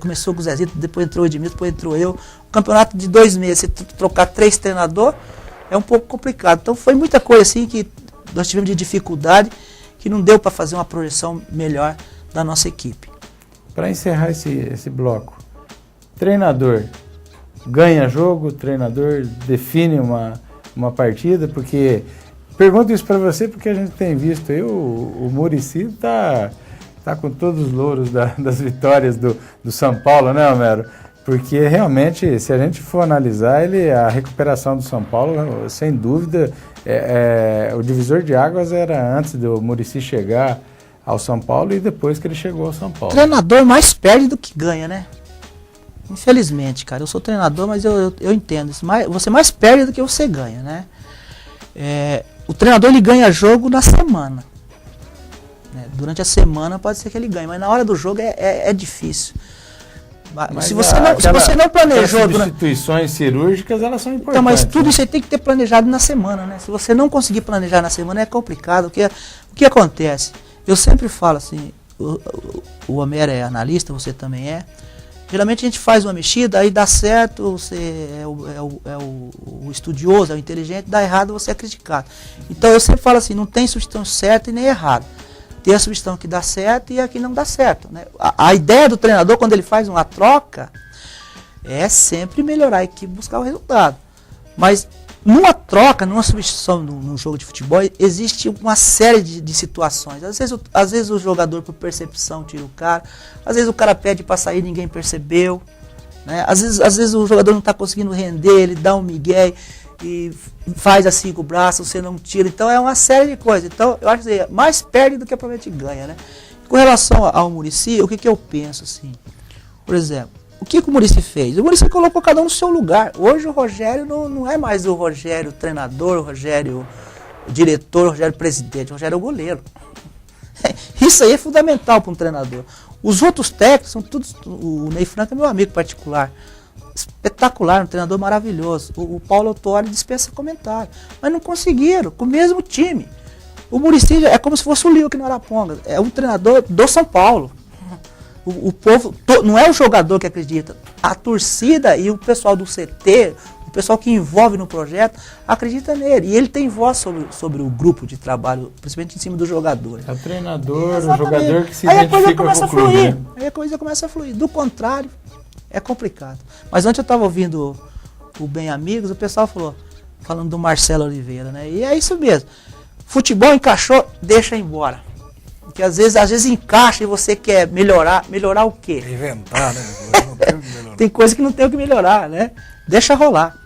começou com o Zezito, depois entrou o Edmilson, depois entrou eu. O campeonato de 2 meses, você trocar 3 treinadores, é um pouco complicado. Então foi muita coisa assim que nós tivemos de dificuldade, que não deu para fazer uma projeção melhor da nossa equipe. Para encerrar esse bloco, treinador ganha jogo, treinador define uma partida, porque... Pergunto isso para você porque a gente tem visto aí o Muricy tá com todos os louros das vitórias do São Paulo, né, Homero? Porque realmente, se a gente for analisar, a recuperação do São Paulo, sem dúvida, o divisor de águas era antes do Muricy chegar ao São Paulo e depois que ele chegou ao São Paulo. O treinador mais perde do que ganha, né? Infelizmente, cara, eu sou treinador, mas eu entendo isso. Você mais perde do que você ganha, né? O treinador ele ganha jogo na semana, né? Durante a semana pode ser que ele ganhe, mas na hora do jogo é difícil. Mas se você não planejou... As substituições cirúrgicas, elas são importantes. Então, mas tudo isso aí tem que ter planejado na semana, né? Se você não conseguir planejar na semana é complicado. O que acontece? Eu sempre falo assim, o Homero é analista, você também é. Geralmente a gente faz uma mexida, aí dá certo, você é o estudioso, é o inteligente, dá errado, você é criticado. Então eu sempre falo assim, não tem substituição certa e nem errada. Tem a substituição que dá certo e a que não dá certo, né? A ideia do treinador, quando ele faz uma troca, é sempre melhorar a equipe, buscar o resultado. Mas numa troca, numa substituição num jogo de futebol, existe uma série de situações. Às vezes o jogador, por percepção, tira o cara. Às vezes o cara pede para sair e ninguém percebeu, né? Às vezes o jogador não está conseguindo render, ele dá um migué e faz assim com o braço, você não tira. Então é uma série de coisas. Então eu acho que mais perde do que provavelmente ganha, né? Com relação ao Muricy, o que eu penso assim? Por exemplo, o que o Muricy fez? O Muricy colocou cada um no seu lugar. Hoje o Rogério não é mais o Rogério treinador, o Rogério diretor, o Rogério presidente, o Rogério é o goleiro. Isso aí é fundamental para um treinador. Os outros técnicos são todos... O Ney Franco é meu amigo particular. Espetacular, um treinador maravilhoso. O Paulo Autori dispensa comentário. Mas não conseguiram, com o mesmo time. O Muricy é como se fosse o Lio aqui no Arapongas. É um treinador do São Paulo. O povo, não é o jogador que acredita, a torcida e o pessoal do CT, o pessoal que envolve no projeto, acredita nele. E ele tem voz sobre o grupo de trabalho, principalmente em cima dos jogadores. É o treinador, o jogador que se identifica com o clube, né? Aí a coisa começa a fluir. Do contrário, é complicado. Mas ontem eu estava ouvindo o Bem Amigos, o pessoal falando do Marcelo Oliveira, né? E é isso mesmo. Futebol encaixou, deixa embora. Porque às vezes encaixa e você quer melhorar. Melhorar o quê? Inventar, né? Não tem o que melhorar. Tem coisa que não tem o que melhorar, né? Deixa rolar.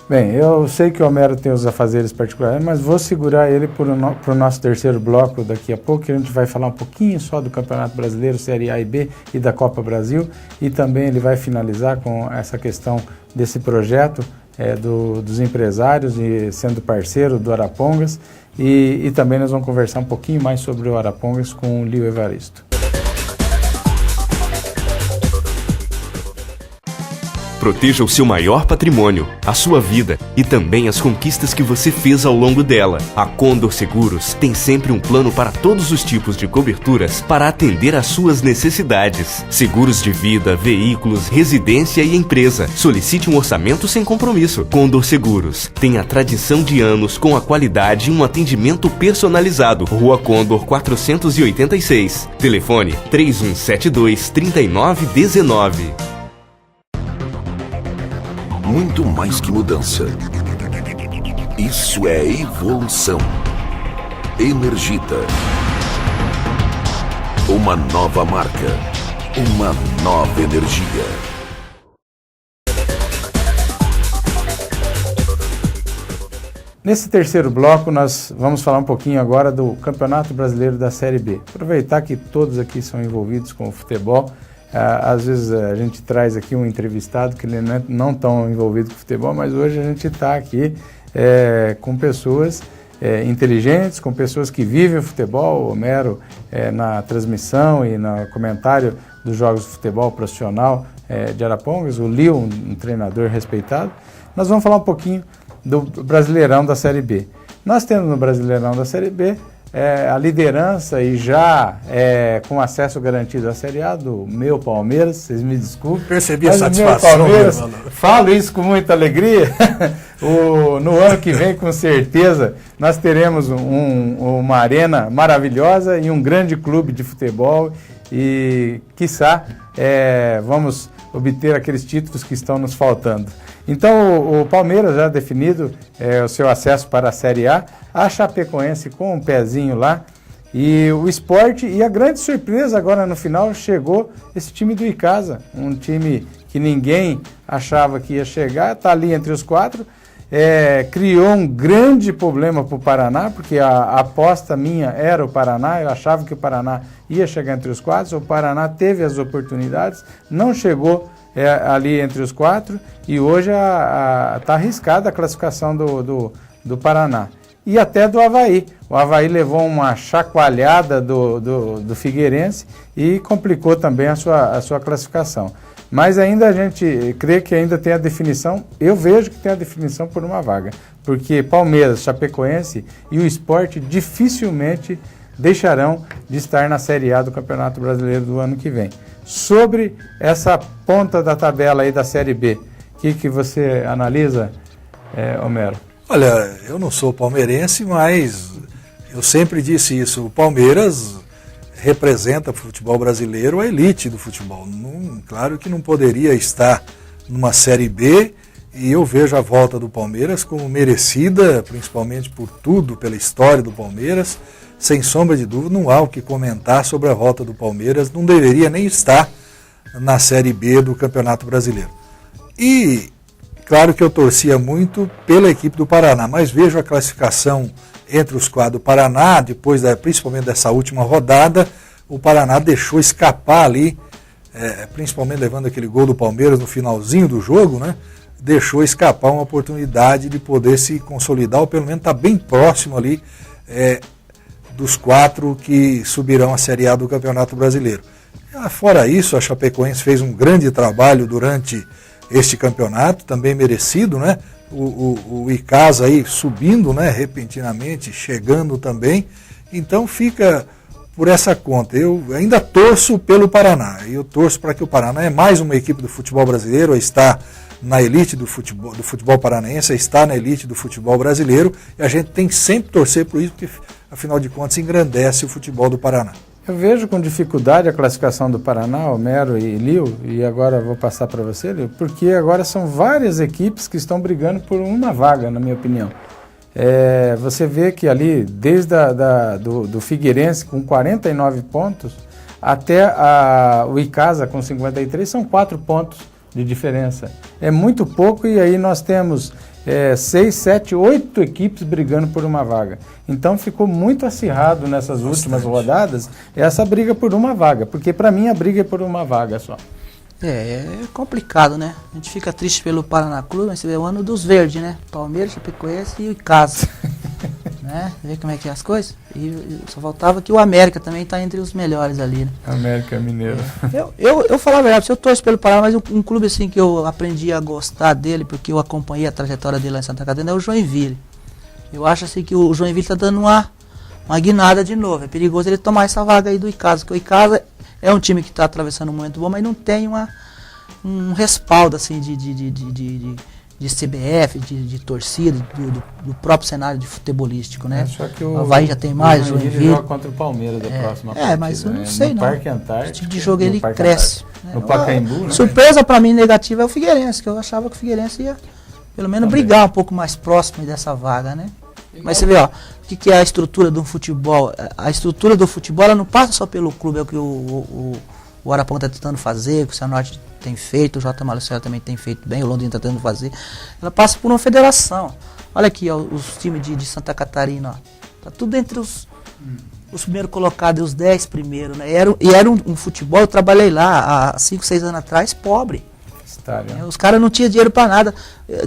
Bem, eu sei que o Homero tem os afazeres particulares, mas vou segurar ele para o nosso terceiro bloco daqui a pouco, que a gente vai falar um pouquinho só do Campeonato Brasileiro, Série A e B e da Copa Brasil, e também ele vai finalizar com essa questão desse projeto dos empresários e sendo parceiro do Arapongas, e também nós vamos conversar um pouquinho mais sobre o Arapongas com o Lio Evaristo. Proteja o seu maior patrimônio, a sua vida e também as conquistas que você fez ao longo dela. A Condor Seguros tem sempre um plano para todos os tipos de coberturas para atender às suas necessidades. Seguros de vida, veículos, residência e empresa. Solicite um orçamento sem compromisso. Condor Seguros tem a tradição de anos com a qualidade e um atendimento personalizado. Rua Condor 486. Telefone 3172-3919. Muito mais que mudança. Isso é evolução. Energita. Uma nova marca. Uma nova energia. Nesse terceiro bloco, nós vamos falar um pouquinho agora do Campeonato Brasileiro da Série B. Aproveitar que todos aqui são envolvidos com o futebol. Às vezes a gente traz aqui um entrevistado que ele não tão envolvido com futebol, mas hoje a gente está aqui com pessoas inteligentes, com pessoas que vivem o futebol. O Homero na transmissão e no comentário dos jogos de futebol profissional de Arapongas, o Lio, um treinador respeitado. Nós vamos falar um pouquinho do Brasileirão da Série B. Nós temos no Brasileirão da Série B a liderança e já com acesso garantido à Série A do meu Palmeiras, vocês me desculpem. Percebi a satisfação. Palmeiras, falo isso com muita alegria. No ano que vem, com certeza, nós teremos uma arena maravilhosa e um grande clube de futebol e, quiçá, vamos obter aqueles títulos que estão nos faltando. Então, o Palmeiras já definido o seu acesso para a Série A Chapecoense com um pezinho lá, e o Sport, e a grande surpresa agora no final, chegou esse time do Icasa, um time que ninguém achava que ia chegar, está ali entre os quatro, criou um grande problema para o Paraná, porque a aposta minha era o Paraná, eu achava que o Paraná ia chegar entre os quatro, o Paraná teve as oportunidades, não chegou ali entre os quatro, e hoje está arriscada a classificação do Paraná. E até do Avaí. O Avaí levou uma chacoalhada do Figueirense e complicou também a sua classificação. Mas ainda a gente crê que ainda tem a definição, eu vejo que tem a definição por uma vaga, porque Palmeiras, Chapecoense e o Sport dificilmente deixarão de estar na Série A do Campeonato Brasileiro do ano que vem. Sobre essa ponta da tabela aí da Série B, o que você analisa, Homero? Olha, eu não sou palmeirense, mas eu sempre disse isso. O Palmeiras representa para o futebol brasileiro a elite do futebol. Claro que não poderia estar numa Série B, e eu vejo a volta do Palmeiras como merecida, principalmente por tudo, pela história do Palmeiras. Sem sombra de dúvida, não há o que comentar sobre a volta do Palmeiras, não deveria nem estar na Série B do Campeonato Brasileiro. E claro que eu torcia muito pela equipe do Paraná, mas vejo a classificação entre os quatro do Paraná, depois principalmente dessa última rodada, o Paraná deixou escapar ali, principalmente levando aquele gol do Palmeiras no finalzinho do jogo, né? Deixou escapar uma oportunidade de poder se consolidar, ou pelo menos estar bem próximo ali dos quatro que subirão à Série A do Campeonato Brasileiro. Fora isso, a Chapecoense fez um grande trabalho durante este campeonato, também merecido, né? O Icasa aí subindo, né, repentinamente, chegando também. Então fica por essa conta. Eu ainda torço pelo Paraná. Eu torço para que o Paraná é mais uma equipe do futebol brasileiro, está na elite do futebol paranaense, está na elite do futebol brasileiro, e a gente tem que sempre torcer por isso, porque afinal de contas engrandece o futebol do Paraná. Eu vejo com dificuldade a classificação do Paraná, Homero e Lio, e agora vou passar para você, Lio, porque agora são várias equipes que estão brigando por uma vaga, na minha opinião. Você vê que ali, desde do Figueirense com 49 pontos, até o Icasa com 53, são 4 pontos de diferença. É muito pouco, e aí nós temos 6, 7, 8 equipes brigando por uma vaga. Então ficou muito acirrado nessas últimas rodadas essa briga por uma vaga, porque para mim a briga é por uma vaga só. É complicado, né? A gente fica triste pelo Paraná Clube, mas você vê o ano dos verdes, né? Palmeiras, Chapecoense e o Icasa. Né? Vê como é que é as coisas? E só faltava que o América também tá entre os melhores ali, né? América Mineiro. Eu falo a verdade, eu torço pelo Paraná, mas um clube assim que eu aprendi a gostar dele, porque eu acompanhei a trajetória dele lá em Santa Catarina, é o Joinville. Eu acho assim que o Joinville tá dando uma guinada de novo. É perigoso ele tomar essa vaga aí do Icasa, porque o Icasa é um time que está atravessando um momento bom, mas não tem um respaldo assim de CBF, de torcida, do próprio cenário de futebolístico, né? Só que o Havaí já tem mais, o Joinville joga contra o Palmeiras da próxima partida. Mas eu não sei no não. Parque Antártico, esse tipo de jogo ele cresce. Né? No Pacaembu, né? Surpresa para mim negativa é o Figueirense, que eu achava que o Figueirense ia pelo menos brigar um pouco mais próximo dessa vaga, né? Mas você vê, ó, o que é a estrutura do futebol? A estrutura do futebol ela não passa só pelo clube, é o que o Araponga está tentando fazer, que o Cianorte tem feito, o J. Malucera também tem feito bem, o Londrina está tentando fazer. Ela passa por uma federação. Olha aqui, ó, os times de Santa Catarina, ó, tá tudo entre os primeiros colocados e os 10 primeiros, né? E era um futebol, eu trabalhei lá há 5, 6 anos atrás, pobre. Os caras não tinham dinheiro para nada.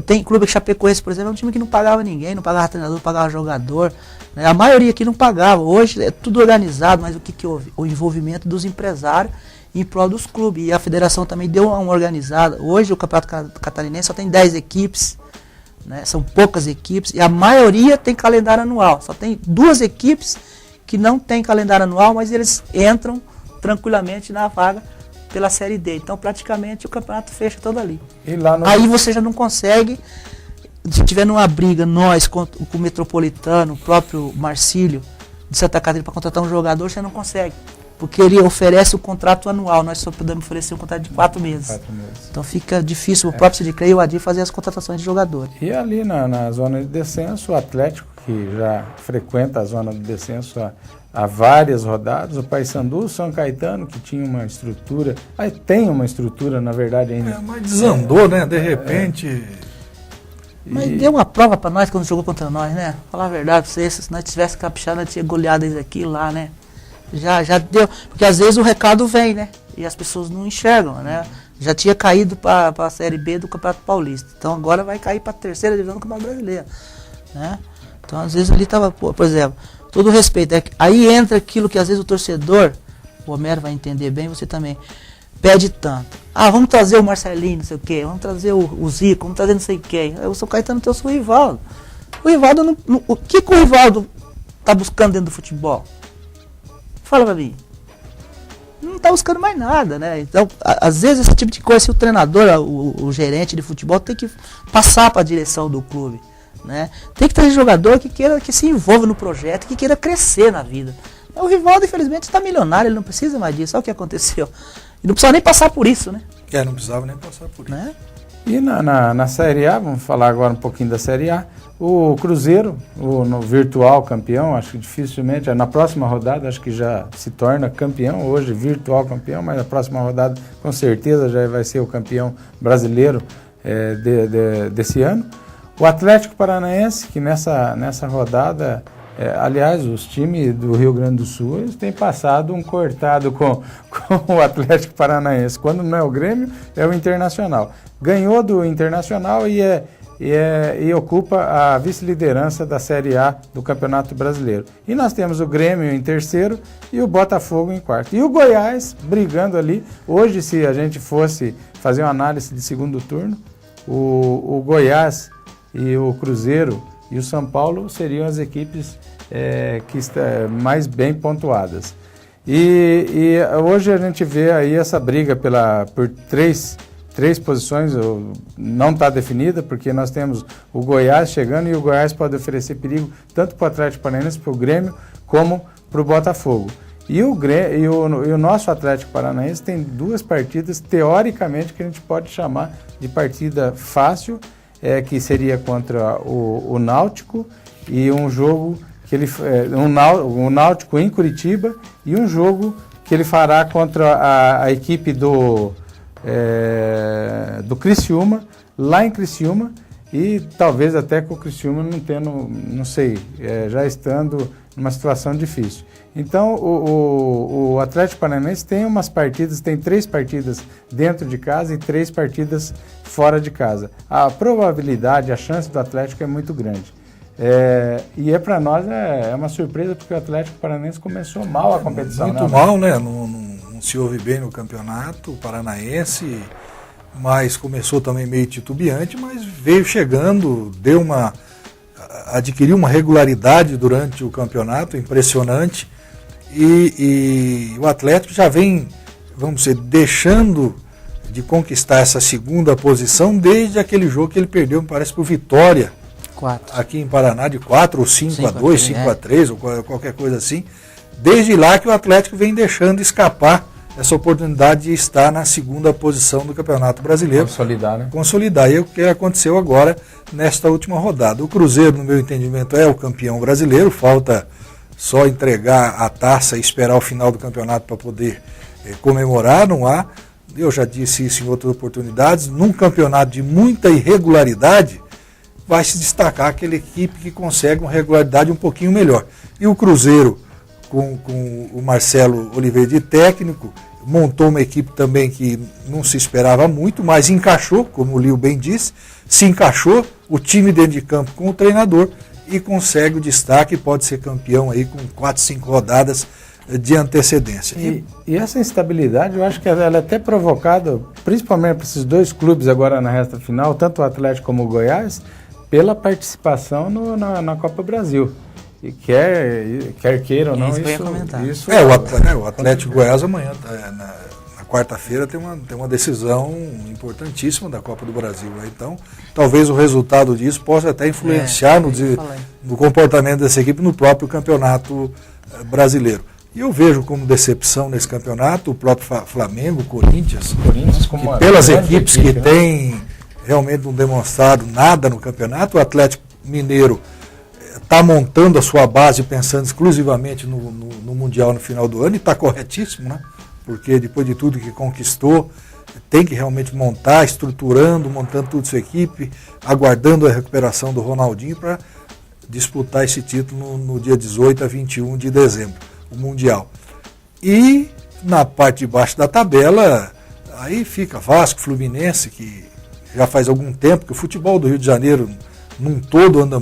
Tem clube que Chapecoense, por exemplo, é um time que não pagava ninguém, não pagava treinador, não pagava jogador, né? A maioria aqui não pagava. Hoje é tudo organizado, mas o que houve? O envolvimento dos empresários em prol dos clubes. E a federação também deu uma organizada. Hoje o Campeonato Catarinense só tem 10 equipes, né? São poucas equipes, e a maioria tem calendário anual. Só tem 2 equipes que não tem calendário anual, mas eles entram tranquilamente na vaga pela Série D. Então, praticamente, o campeonato fecha todo ali. E lá no... Aí você já não consegue, se tiver numa briga, nós com o Metropolitano, o próprio Marcílio de Santa Catarina, para contratar um jogador, você não consegue. Porque ele oferece o contrato anual, nós só podemos oferecer um contrato de 4 meses. 4 meses. Então fica difícil o próprio Sidicrei e o Adir fazer as contratações de jogadores. E ali na zona de descenso, o Atlético, que já frequenta a zona de descenso há várias rodadas, o Paysandu, o São Caetano, que tinha uma estrutura, aí tem uma estrutura, na verdade, ainda. Mas desandou, né? De repente. Mas deu uma prova pra nós quando jogou contra nós, né? Falar a verdade pra vocês, se nós tivesse caprichado, nós tinha goleado eles aqui e lá, né? Já deu, porque às vezes o recado vem, né? E as pessoas não enxergam, né? Já tinha caído para a Série B do Campeonato Paulista, então agora vai cair para a 3ª divisão do Campeonato Brasileiro, né? Então às vezes ali tava, por exemplo, todo respeito, aí entra aquilo que às vezes o torcedor, o Homero vai entender bem, você também, pede tanto. Ah, vamos trazer o Marcelinho, não sei o quê, vamos trazer o Zico, vamos trazer não sei quem. Aí o São Caetano trouxe o Rivaldo. O Rivaldo, o que o Rivaldo tá buscando dentro do futebol? Fala pra mim. Não tá buscando mais nada, né? Então, às vezes esse tipo de coisa, se o treinador, o gerente de futebol tem que passar para a direção do clube, né? Tem que trazer jogador que se envolva no projeto, que queira crescer na vida. O Rivaldo, infelizmente, está milionário, ele não precisa mais disso. Olha o que aconteceu. E não precisava nem passar por isso, né? Não precisava nem passar por isso. Né? E na Série A, vamos falar agora um pouquinho da Série A, o Cruzeiro, no virtual campeão, acho que dificilmente, na próxima rodada acho que já se torna campeão, hoje virtual campeão, mas na próxima rodada com certeza já vai ser o campeão brasileiro desse ano. O Atlético Paranaense, que nessa rodada, aliás, os times do Rio Grande do Sul eles têm passado um cortado com o Atlético Paranaense. Quando não é o Grêmio, é o Internacional. Ganhou do Internacional e ocupa a vice-liderança da Série A do Campeonato Brasileiro. E nós temos o Grêmio em 3º e o Botafogo em 4º. E o Goiás brigando ali. Hoje, se a gente fosse fazer uma análise de segundo turno, o Goiás e o Cruzeiro e o São Paulo seriam as equipes que estão mais bem pontuadas. E hoje a gente vê aí essa briga por três posições, não está definida, porque nós temos o Goiás chegando e o Goiás pode oferecer perigo tanto para o Atlético Paranaense, para o Grêmio, como para o Botafogo. E o nosso Atlético Paranaense tem 2 partidas, teoricamente, que a gente pode chamar de partida fácil, que seria contra o Náutico e um jogo que ele um Náutico em Curitiba e um jogo que ele fará contra a equipe do Criciúma, lá em Criciúma, e talvez até com o Criciúma não tendo, não sei, já estando numa situação difícil. Então o Atlético Paranaense tem umas partidas, tem 3 partidas dentro de casa e 3 partidas fora de casa. A probabilidade, a chance do Atlético é muito grande. E para nós é uma surpresa, porque o Atlético Paranaense começou mal a competição. Muito mal, né? Não se ouve bem no campeonato paranaense, mas começou também meio titubeante, mas veio chegando, adquiriu uma regularidade durante o campeonato impressionante, e o Atlético já vem, vamos dizer, deixando de conquistar essa segunda posição desde aquele jogo que ele perdeu, me parece, por Vitória, 4. aqui em Paraná, de 4 ou 5-2, 5-3 ou qualquer coisa assim. Desde lá que o Atlético vem deixando escapar essa oportunidade de estar na segunda posição do Campeonato Brasileiro. Consolidar, né? Consolidar. E o que aconteceu agora nesta última rodada. O Cruzeiro, no meu entendimento, é o campeão brasileiro, falta só entregar a taça e esperar o final do campeonato para poder comemorar, não há. Eu já disse isso em outras oportunidades, num campeonato de muita irregularidade, vai se destacar aquela equipe que consegue uma regularidade um pouquinho melhor. E o Cruzeiro, com o Marcelo Oliveira de técnico, montou uma equipe também que não se esperava muito, mas encaixou, como o Lio bem disse, se encaixou, o time dentro de campo com o treinador, e consegue o destaque, pode ser campeão aí com 4, 5 rodadas de antecedência. E essa instabilidade, eu acho que ela é até provocada, principalmente para esses 2 clubes agora na reta final, tanto o Atlético como o Goiás, pela participação na Copa Brasil. E quer queira ou não, isso o Atlético Goiás amanhã, na quarta-feira, tem uma decisão importantíssima da Copa do Brasil. Então, talvez o resultado disso possa até influenciar no comportamento dessa equipe no próprio campeonato brasileiro. E eu vejo como decepção nesse campeonato o próprio Flamengo, Corinthians como que pelas equipes que têm realmente não demonstrado nada no campeonato. O Atlético Mineiro está montando a sua base pensando exclusivamente no Mundial no final do ano, e está corretíssimo, né? Porque depois de tudo que conquistou, tem que realmente montando toda sua equipe, aguardando a recuperação do Ronaldinho para disputar esse título no dia 18 a 21 de dezembro, o Mundial. E na parte de baixo da tabela, aí fica Vasco, Fluminense, que já faz algum tempo que o futebol do Rio de Janeiro num todo anda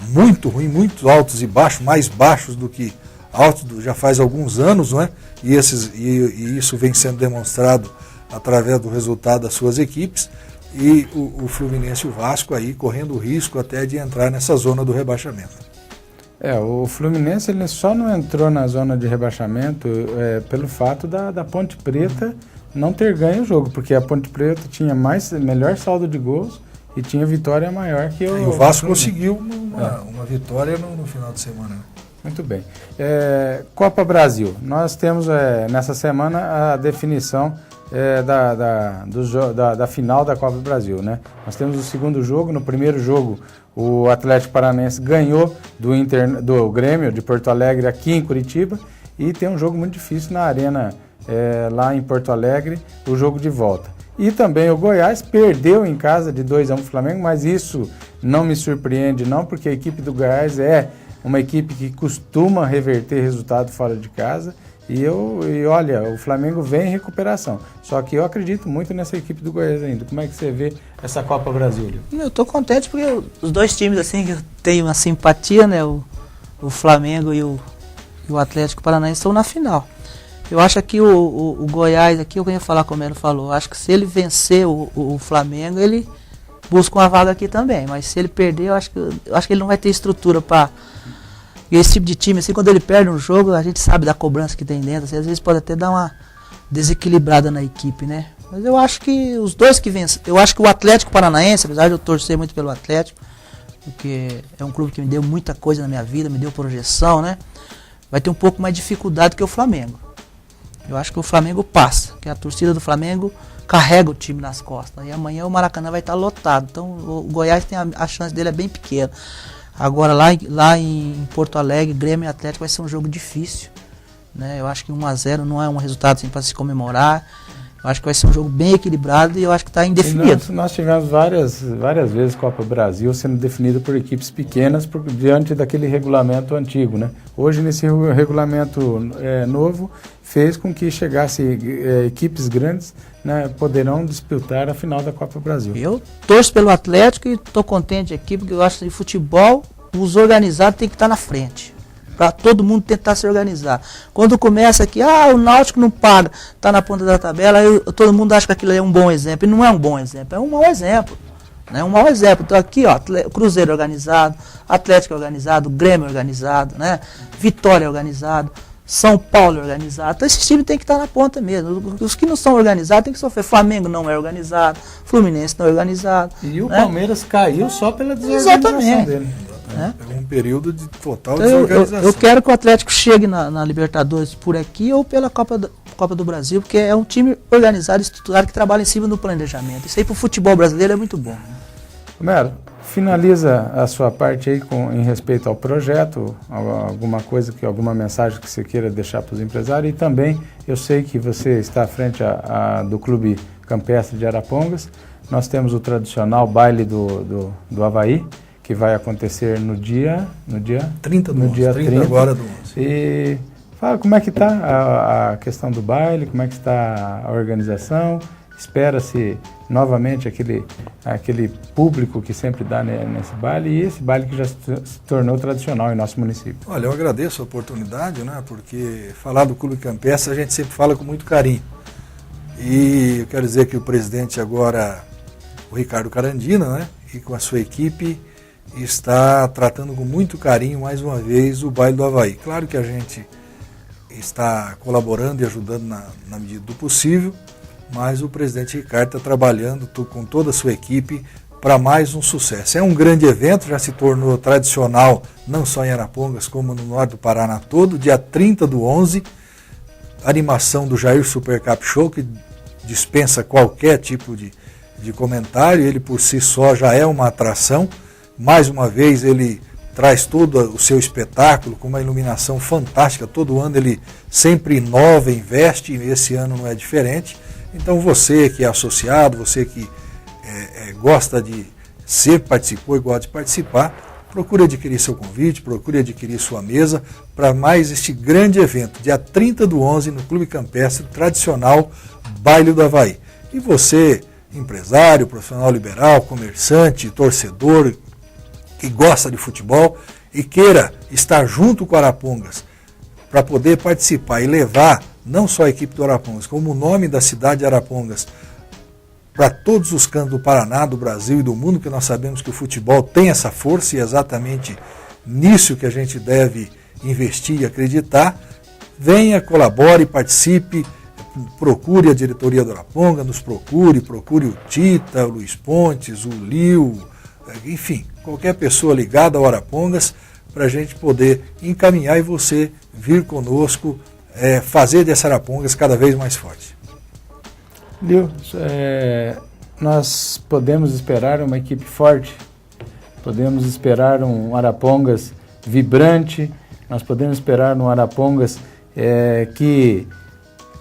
muito ruim, muito altos e baixos, mais baixos do que altos, já faz alguns anos, não é? E isso vem sendo demonstrado através do resultado das suas equipes, e o Fluminense e o Vasco aí correndo o risco até de entrar nessa zona do rebaixamento. O Fluminense ele só não entrou na zona de rebaixamento pelo fato da Ponte Preta não ter ganho o jogo, porque a Ponte Preta tinha melhor saldo de gols e tinha vitória maior que o... E o Vasco conseguiu uma vitória no final de semana. Muito bem. Copa Brasil. Nós temos nessa semana a definição da final da Copa Brasil, né? Nós temos o segundo jogo. No primeiro jogo, o Atlético Paranaense ganhou do Grêmio de Porto Alegre aqui em Curitiba, e tem um jogo muito difícil na Arena lá em Porto Alegre, o jogo de volta. E também o Goiás perdeu em casa de 2-1 para o Flamengo, mas isso não me surpreende não, porque a equipe do Goiás é uma equipe que costuma reverter resultado fora de casa, e olha, o Flamengo vem em recuperação. Só que eu acredito muito nessa equipe do Goiás ainda. Como é que você vê essa Copa Brasil? Eu estou contente porque os 2 times assim que eu tenho uma simpatia, né, o Flamengo e o Atlético Paranaense estão na final. Eu acho que o Goiás aqui, eu ia falar como ele falou, acho que se ele vencer o Flamengo, ele busca uma vaga aqui também, mas se ele perder, eu acho que ele não vai ter estrutura para... E esse tipo de time, assim, quando ele perde um jogo, a gente sabe da cobrança que tem dentro, assim, às vezes pode até dar uma desequilibrada na equipe, né? Mas eu acho que os 2 que vencem, eu acho que o Atlético Paranaense, apesar de eu torcer muito pelo Atlético, porque é um clube que me deu muita coisa na minha vida, me deu projeção, né? Vai ter um pouco mais de dificuldade que o Flamengo. Eu acho que o Flamengo passa, que a torcida do Flamengo carrega o time nas costas. E amanhã o Maracanã vai estar lotado. Então o Goiás tem a chance dele é bem pequena. Agora lá em Porto Alegre, Grêmio e Atlético vai ser um jogo difícil, né? Eu acho que 1-0 não é um resultado assim, para se comemorar. Eu acho que vai ser um jogo bem equilibrado e eu acho que está indefinido. Nós tivemos várias vezes Copa Brasil sendo definida por equipes pequenas diante daquele regulamento antigo, né? Hoje, nesse regulamento novo, fez com que chegasse equipes grandes, né, poderão disputar a final da Copa Brasil. Eu torço pelo Atlético e estou contente aqui, porque eu acho que em futebol os organizados têm que estar na frente. Para todo mundo tentar se organizar. Quando começa aqui, o Náutico não paga, está na ponta da tabela, aí todo mundo acha que aquilo é um bom exemplo. E não é um bom exemplo, é um mau exemplo. Né? Um mau exemplo. Então aqui, Cruzeiro organizado, Atlético organizado, Grêmio organizado, né? Vitória organizado, São Paulo organizado. Então esses times têm que estar na ponta mesmo. Os que não são organizados têm que sofrer. Flamengo não é organizado, Fluminense não é organizado. E o né? Palmeiras caiu só pela desorganização dele. É um período de total desorganização. Eu quero que o Atlético chegue na Libertadores por aqui ou pela Copa do Brasil, porque é um time organizado, estruturado, que trabalha em cima do planejamento. Isso aí pro futebol brasileiro é muito bom. Romero, finaliza a sua parte aí em respeito ao projeto, alguma mensagem que você queira deixar para os empresários, e também eu sei que você está à frente do Clube Campestre de Arapongas. Nós temos o tradicional baile do Avaí, que vai acontecer no dia 30 agora do 11. E fala como é que está a questão do baile, como é que está a organização. Espera-se novamente aquele público que sempre dá nesse baile, e esse baile que já se tornou tradicional em nosso município. Olha, eu agradeço a oportunidade, né, porque falar do Clube Campestre a gente sempre fala com muito carinho. E eu quero dizer que o presidente agora, o Ricardo Carandina, né, e com a sua equipe, está tratando com muito carinho, mais uma vez, o baile do Avaí. Claro que a gente está colaborando e ajudando na medida do possível, mas o presidente Ricardo está trabalhando com toda a sua equipe para mais um sucesso. É um grande evento, já se tornou tradicional, não só em Arapongas, como no norte do Paraná todo. Dia 30 do 11, animação do Jair Super Cap Show, que dispensa qualquer tipo de comentário, ele por si só já é uma atração. Mais uma vez ele traz todo o seu espetáculo com uma iluminação fantástica. Todo ano ele sempre inova, investe, e esse ano não é diferente. Então você que é associado, você que gosta sempre participou e gosta de participar, procure adquirir seu convite, procure adquirir sua mesa para mais este grande evento, dia 30 do 11, no Clube Campestre, tradicional Baile do Avaí. E você, empresário, profissional liberal, comerciante, torcedor, que gosta de futebol e queira estar junto com o Arapongas para poder participar e levar não só a equipe do Arapongas, como o nome da cidade de Arapongas para todos os cantos do Paraná, do Brasil e do mundo, que nós sabemos que o futebol tem essa força e é exatamente nisso que a gente deve investir e acreditar. Venha, colabore, participe, procure a diretoria do Arapongas, nos procure o Tita, o Luiz Pontes, o Lio, enfim, qualquer pessoa ligada ao Arapongas, para a gente poder encaminhar e você vir conosco, fazer dessa Arapongas cada vez mais forte. Lio, nós podemos esperar uma equipe forte, podemos esperar um Arapongas vibrante, nós podemos esperar um Arapongas que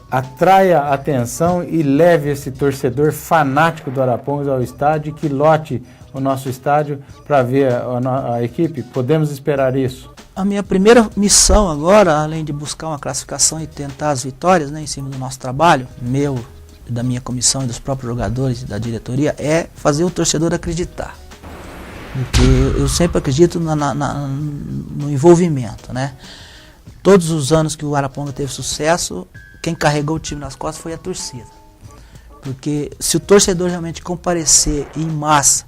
atraia a atenção e leve esse torcedor fanático do Arapongas ao estádio, que lote o nosso estádio para ver a equipe. Podemos esperar isso? A minha primeira missão agora, além de buscar uma classificação e tentar as vitórias, né, em cima do nosso trabalho, meu, da minha comissão e dos próprios jogadores e da diretoria, é fazer o torcedor acreditar. Porque eu sempre acredito no envolvimento, né? Todos os anos que o Arapongas teve sucesso, quem carregou o time nas costas foi a torcida. Porque se o torcedor realmente comparecer em massa,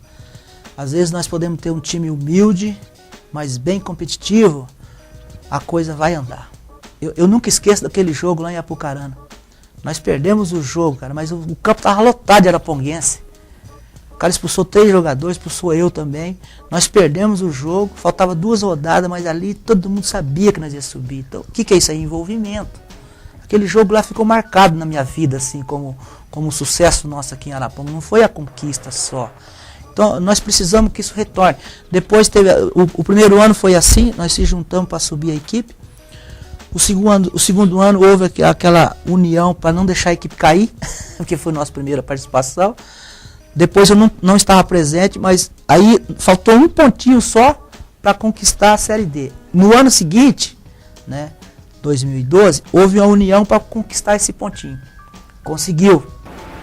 às vezes nós podemos ter um time humilde, mas bem competitivo, a coisa vai andar. Eu nunca esqueço daquele jogo lá em Apucarana. Nós perdemos o jogo, cara, mas o campo estava lotado de araponguense. O cara expulsou 3 jogadores, expulsou eu também. Nós perdemos o jogo, faltava 2 rodadas, mas ali todo mundo sabia que nós ia subir. Então, o que é isso aí? Envolvimento. Aquele jogo lá ficou marcado na minha vida, assim, como um sucesso nosso aqui em Arapongas. Não foi a conquista só. Então nós precisamos que isso retorne. Depois teve, o primeiro ano foi assim, nós se juntamos para subir a equipe. O segundo ano houve aquela união para não deixar a equipe cair, porque foi a nossa primeira participação. Depois eu não estava presente, mas aí faltou um pontinho só para conquistar a Série D. No ano seguinte, né, 2012, houve uma união para conquistar esse pontinho. Conseguiu.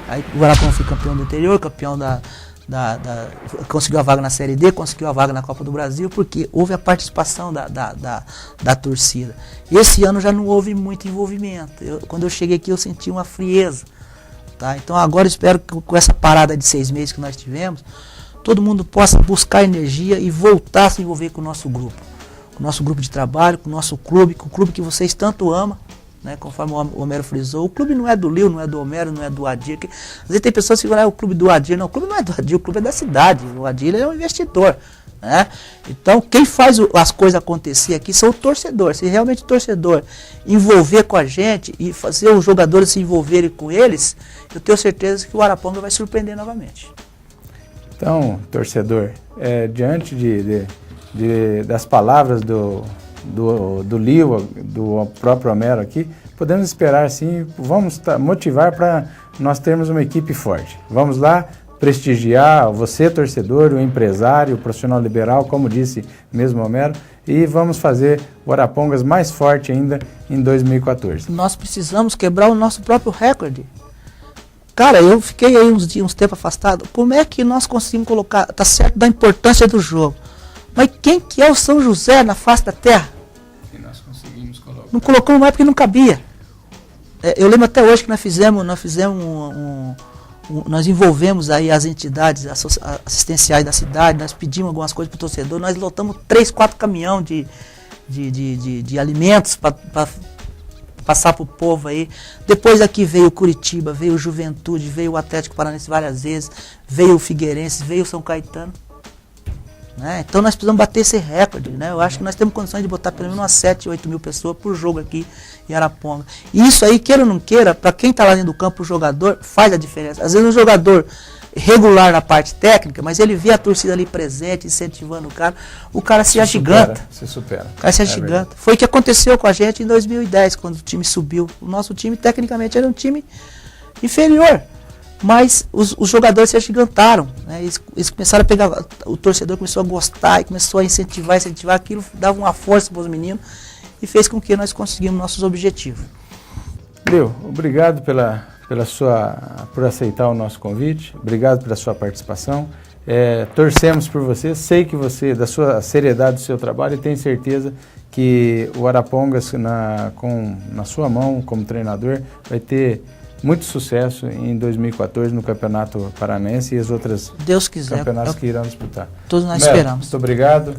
Aí o Arapongas foi campeão do interior, campeão conseguiu a vaga na Série D, conseguiu a vaga na Copa do Brasil, porque houve a participação da torcida. Esse ano já não houve muito envolvimento. Quando eu cheguei aqui eu senti uma frieza. Tá? Então agora eu espero que com essa parada de 6 meses que nós tivemos, todo mundo possa buscar energia e voltar a se envolver com o nosso grupo. Com o nosso grupo de trabalho, com o nosso clube, com o clube que vocês tanto amam. Né, conforme o Homero frisou, o clube não é do Lio, não é do Homero, não é do Adir. Às vezes tem pessoas que falam, o clube do Adir. Não, o clube não é do Adir, o clube é da cidade. O Adir é um investidor. Né? Então, quem faz as coisas acontecer aqui são o torcedor. Se realmente o torcedor envolver com a gente e fazer os jogadores se envolverem com eles, eu tenho certeza que o Arapongas vai surpreender novamente. Então, torcedor, diante das palavras do Lio, do próprio Homero aqui, podemos esperar sim, vamos motivar para nós termos uma equipe forte. Vamos lá prestigiar você, torcedor, o empresário, o profissional liberal, como disse mesmo Homero, e vamos fazer o Arapongas mais forte ainda em 2014. Nós precisamos quebrar o nosso próprio recorde. Cara, eu fiquei aí uns tempos afastado. Como é que nós conseguimos colocar, tá certo, da importância do jogo, mas quem que é o São José na face da terra? E nós conseguimos colocar. Não colocamos mais porque não cabia. Eu lembro até hoje que nós envolvemos aí as entidades assistenciais da cidade, nós pedimos algumas coisas para o torcedor, nós lotamos 3, 4 caminhões de alimentos para passar para o povo aí. Depois aqui veio o Curitiba, veio o Juventude, veio o Atlético Paranaense várias vezes, veio o Figueirense, veio o São Caetano. Né? Então nós precisamos bater esse recorde, né? Eu acho que nós temos condições de botar pelo menos umas 7, 8 mil pessoas por jogo aqui em Arapongas. E isso aí, queira ou não queira, para quem está lá dentro do campo, o jogador faz a diferença. Às vezes um jogador regular na parte técnica, mas ele vê a torcida ali presente, incentivando o cara se agiganta. Se supera. O cara se agiganta. Foi o que aconteceu com a gente em 2010, quando o time subiu. O nosso time, tecnicamente, era um time inferior. Mas os jogadores se agigantaram, né? Eles começaram a pegar, o torcedor começou a gostar e começou a incentivar, aquilo dava uma força para os meninos e fez com que nós conseguimos nossos objetivos. Lio, obrigado por aceitar o nosso convite, obrigado pela sua participação, torcemos por você, sei que você, da sua seriedade do seu trabalho, e tenho certeza que o Arapongas, na sua mão como treinador, vai ter muito sucesso em 2014 no Campeonato Paranaense e as outras campeonatos que irão disputar. Todos nós esperamos. Muito obrigado.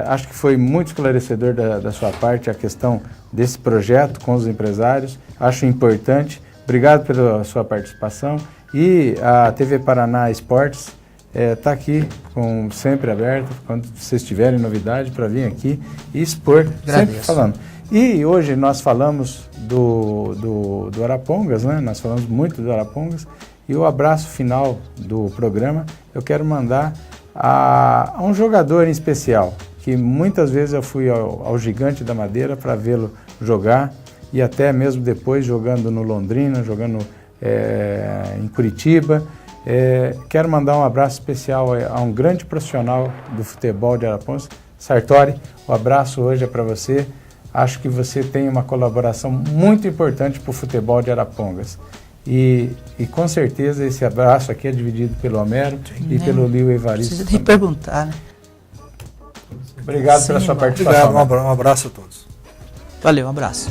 Acho que foi muito esclarecedor da sua parte a questão desse projeto com os empresários. Acho importante. Obrigado pela sua participação. E a TV Paraná Esportes está aqui, sempre aberta, quando vocês tiverem novidade, para vir aqui e expor, sempre falando. E hoje nós falamos do Arapongas, né? Nós falamos muito do Arapongas, e o abraço final do programa eu quero mandar a um jogador em especial, que muitas vezes eu fui ao Gigante da Madeira para vê-lo jogar, e até mesmo depois jogando no Londrina, jogando em Curitiba. Quero mandar um abraço especial a um grande profissional do futebol de Arapongas, Sartori. O abraço hoje é para você. Acho que você tem uma colaboração muito importante para o futebol de Arapongas. E com certeza esse abraço aqui é dividido pelo Homero e pelo Lio Evaristo. Precisa nem perguntar, né? Obrigado pela sua participação. Obrigado, um abraço a todos. Valeu, um abraço.